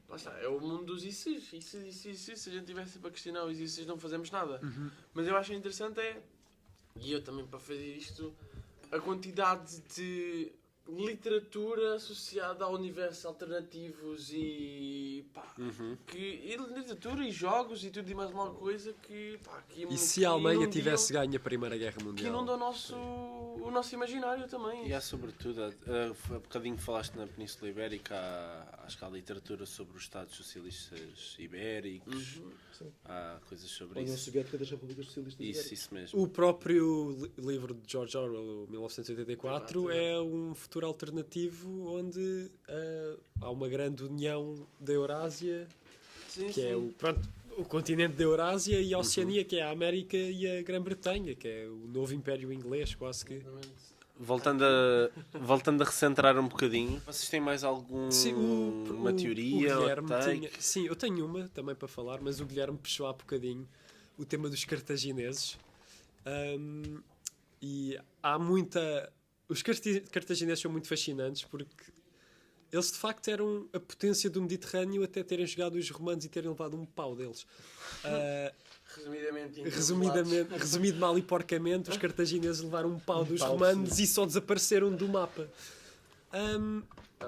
lá está, é o mundo dos isses. E se a gente tivesse para questionar os isses, não fazemos nada. Mas eu acho interessante e eu também para fazer isto, a quantidade de literatura associada a universos alternativos e pá, e literatura e jogos e tudo e mais uma coisa que E se a Alemanha inundam- tivesse ganho a Primeira Guerra que Mundial? inunda o nosso imaginário também. E há sobretudo, há bocadinho falaste na Península Ibérica, acho que há literatura sobre os Estados Socialistas Ibéricos, há coisas sobre A União isso. Soviética das Repúblicas Socialistas Ibéricas. Isso mesmo. O próprio livro de George Orwell, o 1984, é um futuro alternativo onde há uma grande união da Eurásia, Sim, que é sim. o continente da Eurásia, e a Oceania, que é a América e a Grã-Bretanha, que é o novo Império Inglês, quase que. Exatamente. voltando a recentrar um bocadinho, vocês têm mais alguma teoria? O Guilherme ou take? sim, eu tenho uma também para falar, mas o Guilherme puxou há bocadinho o tema dos cartagineses. E há muita... Os cartagineses são muito fascinantes porque eles de facto eram a potência do Mediterrâneo até terem chegado os romanos e terem levado um pau deles. Resumido mal e porcamente, os cartagineses levaram um pau dos romanos e só desapareceram do mapa.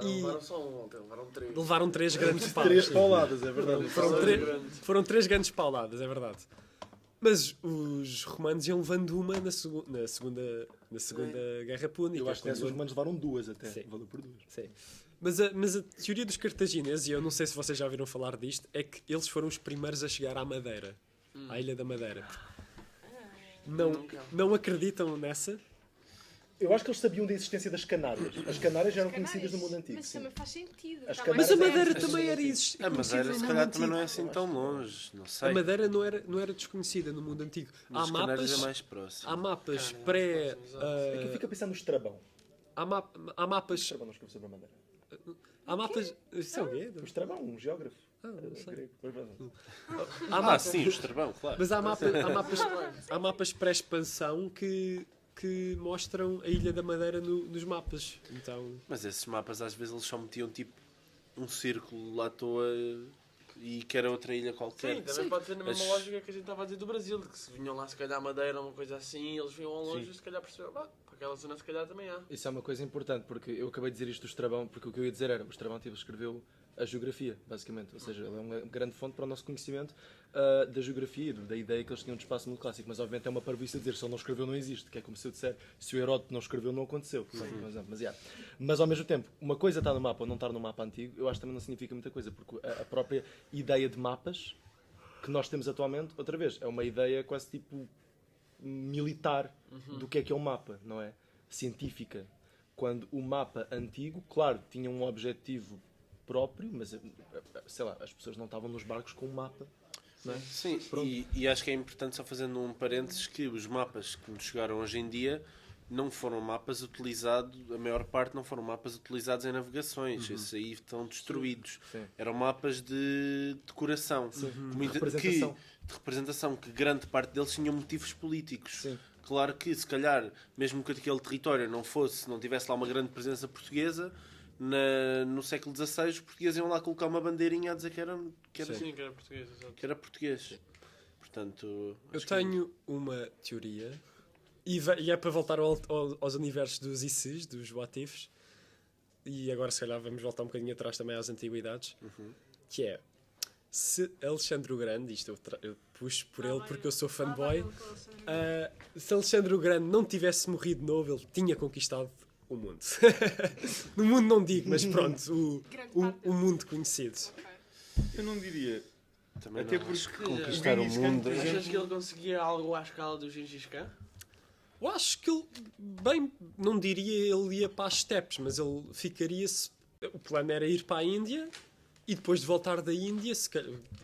Levaram só um, levaram 3. Levaram 3 grandes paus. 3 pauladas, é verdade. Foram 3 grandes pauladas, é verdade. Mas os romanos iam levando uma na segunda Guerra Púnica. Eu acho que os romanos levaram 2 até. Sim. Valeu por 2. Sim. Mas a teoria dos cartagineses, e eu não sei se vocês já ouviram falar disto, é que eles foram os primeiros a chegar à Madeira, à Ilha da Madeira. Não acreditam nessa? Eu acho que eles sabiam da existência das Canárias. As Canárias já eram conhecidas no mundo antigo. Mas sim. também faz sentido. As Tá Canárias Mas a mais Madeira perto. também era A Madeira, se calhar, também não é assim tão longe. Não sei. A Madeira não era desconhecida no mundo antigo. Os Canários é mais próximo. Há mapas É que eu fico a pensar no Estrabão. há mapas... Estrabão não escreveu sobre a Madeira. Há mapas... Isso é o quê? O Estrabão, um geógrafo. Não sei. Grego. Pois vai. Sim, o Estravão, claro. Mas há mapas pré-expansão que mostram a Ilha da Madeira nos mapas. Então... Mas esses mapas às vezes eles só metiam tipo um círculo lá à toa e que era outra ilha qualquer. Sim, também pode ser na mesma Mas- lógica que a gente estava a dizer do Brasil, que se vinham lá se calhar a Madeira ou uma coisa assim, eles vinham ao longe e se calhar perceberam, para aquela zona se calhar também há. Isso é uma coisa importante, porque eu acabei de dizer isto do Estrabão, porque o que eu ia dizer era, o Estrabão escreveu a geografia, basicamente. Ou seja, ele é uma grande fonte para o nosso conhecimento da geografia, da ideia que eles tinham de espaço muito clássico. Mas obviamente é uma parvoíce dizer, se ele não escreveu não existe, que é como se eu disser, se o Heródoto não escreveu não aconteceu. Mas ao mesmo tempo, uma coisa está no mapa ou não estar no mapa antigo, eu acho que também não significa muita coisa, porque a própria ideia de mapas que nós temos atualmente, outra vez, é uma ideia quase tipo militar do que é um mapa, não é? Científica. Quando o mapa antigo, claro, tinha um objetivo próprio, mas sei lá, as pessoas não estavam nos barcos com um mapa, não é? Sim, e acho que é importante, só fazendo um parênteses, que os mapas que nos chegaram hoje em dia não foram mapas utilizados, a maior parte não foram mapas utilizados em navegações, esses aí estão destruídos. Sim. Eram mapas de decoração, representação. de representação, que grande parte deles tinham motivos políticos. Sim. Claro que, se calhar, mesmo que aquele território não tivesse lá uma grande presença portuguesa, no século XVI os portugueses iam lá colocar uma bandeirinha a dizer que era Sim, que era português, exato. que era português. Portanto, Eu acho que- tenho uma teoria, e é para voltar aos universos dos ICs, dos what ifs, e agora se calhar vamos voltar um bocadinho atrás também às antiguidades, que é, se Alexandre o Grande, isto eu puxo por ele porque eu sou fanboy, se Alexandre o Grande não tivesse morrido novo, ele tinha conquistado o mundo. No mundo não digo, mas pronto, Grande parte o mundo conhecido. Eu não diria. também Até não porque acho que conquistar o Gengis Khan, mundo. por exemplo, Achas que ele conseguia algo à escala do Gengis Khan? Eu acho que ele, bem, não diria ele ia para as steppes, mas ele ficaria-se. O plano era ir para a Índia e depois de voltar da Índia,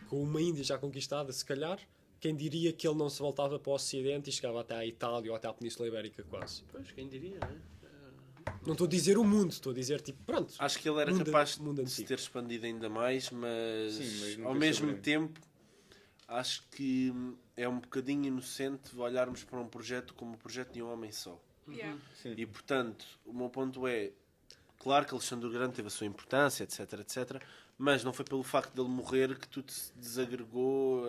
com uma Índia já conquistada, se calhar, quem diria que ele não se voltava para o Ocidente e chegava até à Itália ou até à Península Ibérica quase. Pois, quem diria, não é? Não estou a dizer o mundo, estou a dizer tipo, pronto. Acho que ele era Mundo- capaz mundo de se antigo. ter expandido ainda mais, mas, Sim, mas nunca ao mesmo saberemos. tempo acho que é um bocadinho inocente olharmos para um projeto como o projeto de um homem só. Yeah. Sim. E portanto, o meu ponto é, claro que Alexandre o Grande teve a sua importância, etc, etc, mas não foi pelo facto dele morrer que tudo se desagregou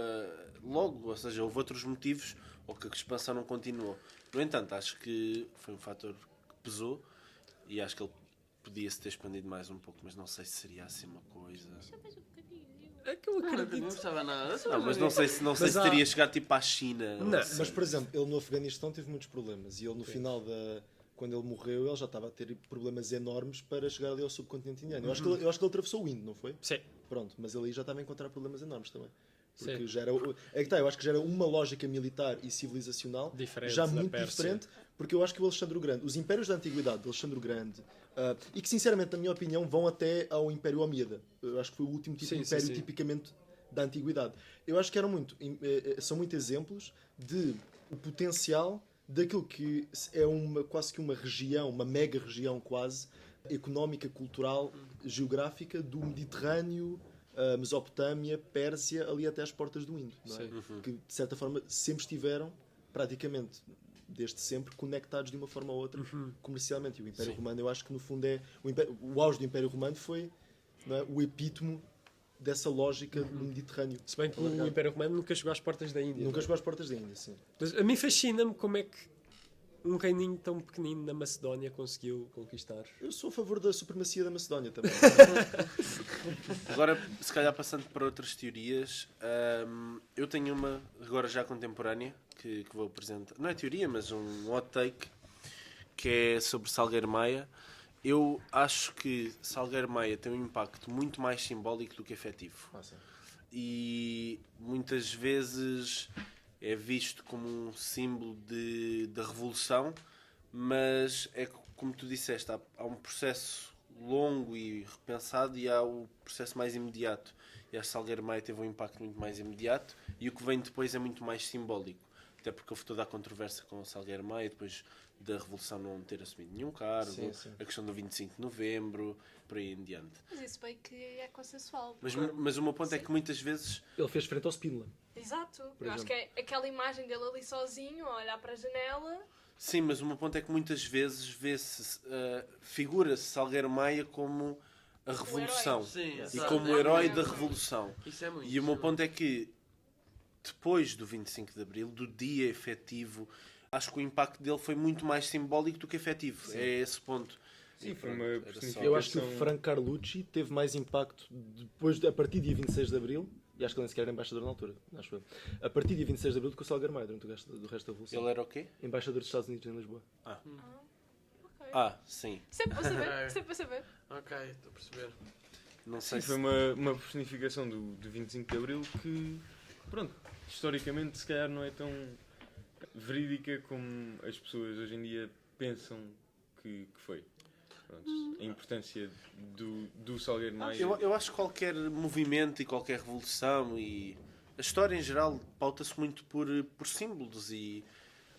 logo, ou seja, houve outros motivos ou que a expansão não continuou. No entanto, acho que foi um fator que pesou e acho que ele podia-se ter expandido mais um pouco, mas não sei se seria assim uma coisa. É que eu Não acredito. estava nada. Não, mas não sei se Mas se há- teria chegado tipo à China. ou Não, assim. Mas, por exemplo, ele no Afeganistão teve muitos problemas e ele no final quando ele morreu, ele já estava a ter problemas enormes para chegar ali ao subcontinente indiano. Eu acho que ele atravessou o Indo, não foi? Sim. Pronto, mas ele aí já estava a encontrar problemas enormes também. Porque Sim. já era. É que está, eu acho que já era uma lógica militar e civilizacional Diferente já da muito Pérsia. diferente, porque eu acho que o Alexandre o Grande, os impérios da antiguidade do Alexandre o Grande, e que sinceramente, na minha opinião, vão até ao Império Omíada. Eu acho que foi o último tipo Sim, de sim, império sim. tipicamente da antiguidade. Eu acho que eram são muito exemplos de o potencial daquilo que é quase que uma região, uma mega região quase, económica, cultural, geográfica do Mediterrâneo, a Mesopotâmia, Pérsia, ali até às portas do Indo, não é? Que de certa forma sempre estiveram praticamente desde sempre conectados de uma forma ou outra comercialmente. E o Império Romano, eu acho que no fundo é o auge do Império Romano foi, não é, o epítome dessa lógica do Mediterrâneo. Se bem que o Império Romano nunca chegou às portas da Índia. Nunca não é? chegou às portas da Índia, sim. Mas a mim fascina-me como é que um reininho tão pequenino na Macedónia conseguiu conquistar. Eu sou a favor da supremacia da Macedónia também. Agora, se calhar passando para outras teorias, eu tenho uma, agora já contemporânea, que vou apresentar. Não é teoria, mas um hot take, que é sobre Salgueiro Maia. Eu acho que Salgueiro Maia tem um impacto muito mais simbólico do que efetivo. E muitas vezes é visto como um símbolo da revolução, mas é como tu disseste, há um processo longo e repensado e há o processo mais imediato. E a Salgueiro Maia teve um impacto muito mais imediato e o que vem depois é muito mais simbólico. Até porque houve toda a controvérsia com o Salgueiro Maia, depois da Revolução não ter assumido nenhum cargo, a questão do 25 de Novembro, por aí em diante. Mas isso bem que é consensual. Mas o meu ponto é que muitas vezes... Ele fez frente ao Spínola. Exato. Por Eu acho que é aquela imagem dele ali sozinho, a olhar para a janela. Sim, mas o meu ponto é que muitas vezes vê-se, figura-se Salgueiro Maia como a Revolução. Sim, E exato. como o herói da Revolução. Isso é muito. E o meu ponto é que, depois do 25 de Abril, do dia efetivo, acho que o impacto dele foi muito mais simbólico do que efetivo. É esse ponto. Sim, E foi pronto, uma era só- personificação. Eu acho que o Franco Carlucci teve mais impacto a partir de dia 26 de Abril, e acho que ele nem sequer era embaixador na altura, acho eu. A partir de dia 26 de Abril do que o Salgueiro Maia, durante do resto da Revolução. Ele era o quê? Embaixador dos Estados Unidos em Lisboa. Ok. Sim. Sempre para saber, sempre para saber. Ok, estou a perceber. Não sei Sim, se... foi uma personificação do 25 de Abril que, pronto, historicamente se calhar não é tão verídica como as pessoas hoje em dia pensam que foi. Pronto, a importância do Salgueiro Maia. Eu acho que qualquer movimento e qualquer revolução e a história em geral pauta-se muito por símbolos e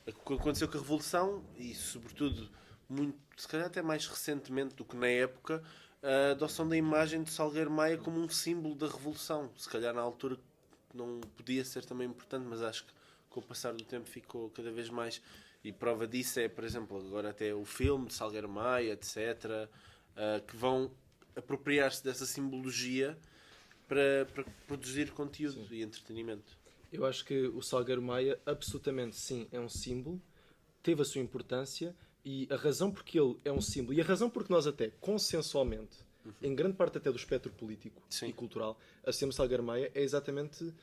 aconteceu com a Revolução e sobretudo muito, se calhar até mais recentemente do que na época, a adoção da imagem de Salgueiro Maia como um símbolo da Revolução. Se calhar na altura não podia ser também importante, mas acho que com o passar do tempo ficou cada vez mais. E prova disso é, por exemplo, agora até o filme de Salgueiro Maia, etc., que vão apropriar-se dessa simbologia para produzir conteúdo e entretenimento. Eu acho que o Salgueiro Maia, absolutamente sim, é um símbolo, teve a sua importância, e a razão porque ele é um símbolo, e a razão porque nós até, consensualmente, em grande parte até do espectro político Sim. e cultural, assumimos Salgueiro Maia, é exatamente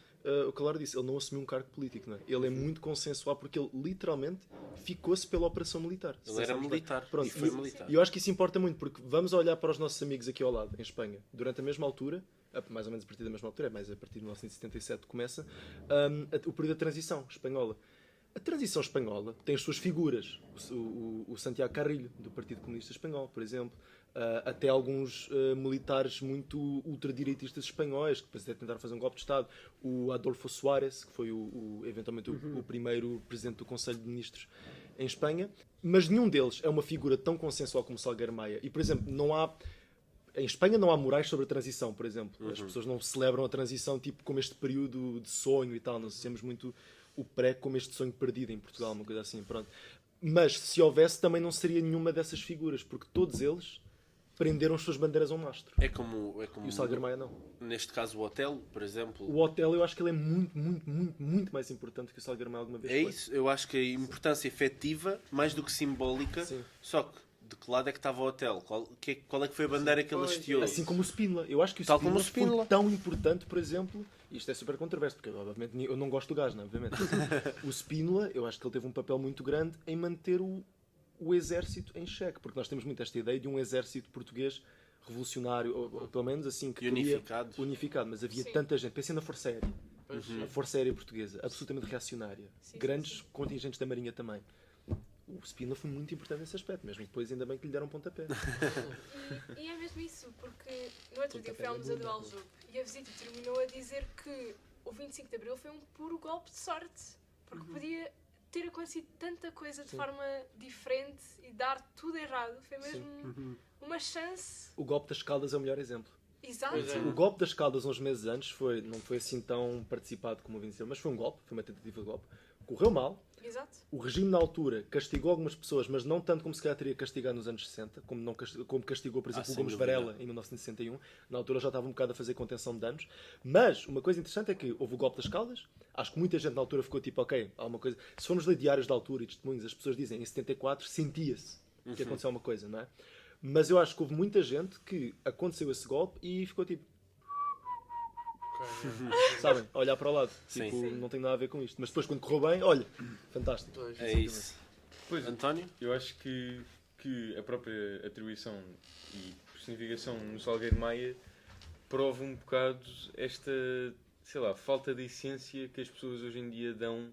o que a Laura disse, ele não assumiu um cargo político, não é? Ele é muito consensual porque ele literalmente ficou-se pela operação militar. Ele era militar Pronto, e foi militar. E eu acho que isso importa muito, porque vamos olhar para os nossos amigos aqui ao lado, em Espanha, durante a mesma altura, mais ou menos a partir da mesma altura, mais a partir de 1977 começa, o período da transição espanhola. A transição espanhola tem as suas figuras. O Santiago Carrillo, do Partido Comunista Espanhol, por exemplo. Até alguns militares muito ultradireitistas espanhóis, que depois até tentaram fazer um golpe de Estado. O Adolfo Suárez, que foi eventualmente o primeiro presidente do Conselho de Ministros em Espanha. Mas nenhum deles é uma figura tão consensual como Salgueiro Maia. E, por exemplo, em Espanha não há morais sobre a transição, por exemplo. As pessoas não celebram a transição tipo como este período de sonho e tal. Nós associamos muito o pré como este sonho perdido em Portugal, uma coisa assim, pronto. Mas se houvesse também não seria nenhuma dessas figuras, porque todos eles prenderam as suas bandeiras a um mastro. É como E o Salgueiro Maia não. neste caso o Otelo, por exemplo. O Otelo eu acho que ele é muito, muito, muito, muito mais importante que o Salgueiro Maia alguma vez É foi. isso, eu acho que a importância efetiva, mais do que simbólica, Sim. só que de que lado é que estava o Otelo? Qual é que foi a bandeira que ele hasteou? Assim como o Spínola. Eu acho que o Tal como Spínola o foi Spínola. tão importante, por exemplo, e isto é super controverso, porque obviamente eu não gosto do gás, não é? Obviamente. O Spínola, eu acho que ele teve um papel muito grande em manter o exército em xeque, porque nós temos muito esta ideia de um exército português revolucionário, ou pelo menos assim, que unificado, mas havia Sim. tanta gente, pensem na Força Aérea. Pois. A Força Aérea Portuguesa, absolutamente reacionária. Sim, Grandes sim. contingentes da Marinha também. O Spínola foi muito importante nesse aspecto, mesmo depois ainda bem que lhe deram um pontapé. E é mesmo isso, porque no outro dia fui ao Museu do Aljube e a visita terminou a dizer que o 25 de Abril foi um puro golpe de sorte. Porque podia ter acontecido tanta coisa de forma diferente e dar tudo errado. Foi mesmo uma chance. O golpe das Caldas é o melhor exemplo. Exato. Pois é. O golpe das Caldas, uns meses antes, não foi assim tão participado como o Venceu, mas foi um golpe, foi uma tentativa de golpe. Correu mal. Exato. O regime na altura castigou algumas pessoas, mas não tanto como se calhar teria castigado nos anos 60, como castigou, por exemplo, o sem Gomes dúvida. Varela em 1961. Na altura já estava um bocado a fazer contenção de danos. Mas uma coisa interessante é que houve o golpe das Caldas. Acho que muita gente na altura ficou tipo, ok, há uma coisa. Se formos ler diários da altura e testemunhos, as pessoas dizem em 74 sentia-se que aconteceu uma coisa, não é? Mas eu acho que houve muita gente que aconteceu esse golpe e ficou tipo, sabem, a olhar para o lado. Sim. Tipo, não tem nada a ver com isto. Mas depois quando correu bem, olha, fantástico. Pois. É isso. Pois, António? eu acho que a própria atribuição e personificação no Salgueiro Maia prova um bocado esta, sei lá, falta de essência que as pessoas hoje em dia dão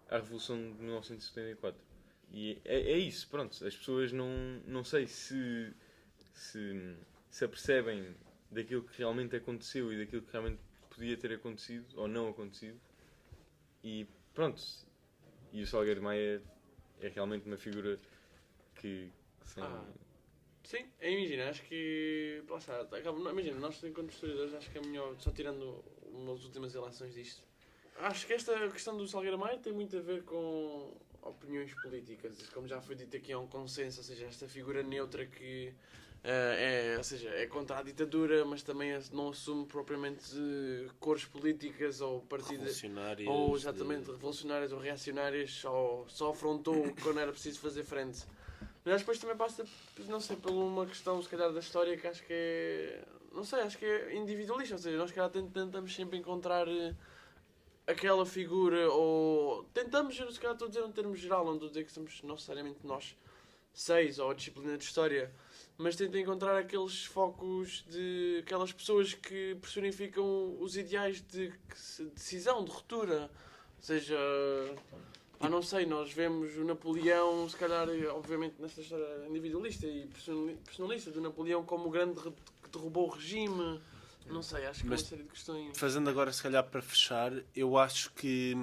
à Revolução de 1974. E é isso, pronto. As pessoas não sei se apercebem daquilo que realmente aconteceu e daquilo que realmente podia ter acontecido ou não acontecido. E pronto. E o Salgueiro Maia é realmente uma figura que são... Sim, imagina, acho que. Lá está, imagina, nós enquanto historiadores, acho que é melhor, só tirando umas últimas relações disto, acho que esta questão do Salgueiro Maia tem muito a ver com opiniões políticas. Como já foi dito aqui, há um consenso, ou seja, esta figura neutra que é contra a ditadura, mas também não assume propriamente cores políticas ou partidas. Revolucionárias. Ou exatamente revolucionárias ou reacionárias, ou só afrontou quando era preciso fazer frente. Mas depois também passa, não sei, por uma questão, se calhar, da história que acho que é. Não sei, acho que é individualista. Ou seja, nós, se calhar, tentamos sempre encontrar aquela figura, ou. Tentamos, se calhar, estou a dizer em termos geral, não estou a dizer que somos necessariamente nós 6 ou a disciplina de história, mas tento encontrar aqueles focos de aquelas pessoas que personificam os ideais de decisão, de ruptura. Ou seja. Não sei, nós vemos o Napoleão, se calhar, obviamente, nesta história individualista e personalista do Napoleão como o grande que derrubou o regime. Não sei, acho que é uma série de questões. Fazendo agora, se calhar, para fechar, eu acho que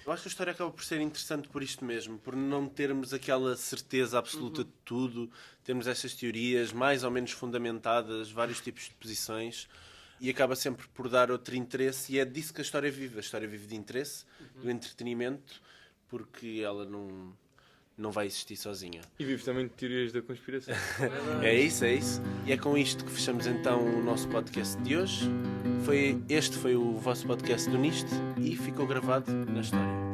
a história acaba por ser interessante por isto mesmo, por não termos aquela certeza absoluta de tudo, termos essas teorias mais ou menos fundamentadas, vários tipos de posições, e acaba sempre por dar outro interesse, e é disso que a história vive. A história vive de interesse, do entretenimento, porque ela não vai existir sozinha. E vive também de teorias da conspiração. É isso. E é com isto que fechamos então o nosso podcast de hoje. Este foi o vosso podcast do NIST e ficou gravado na história.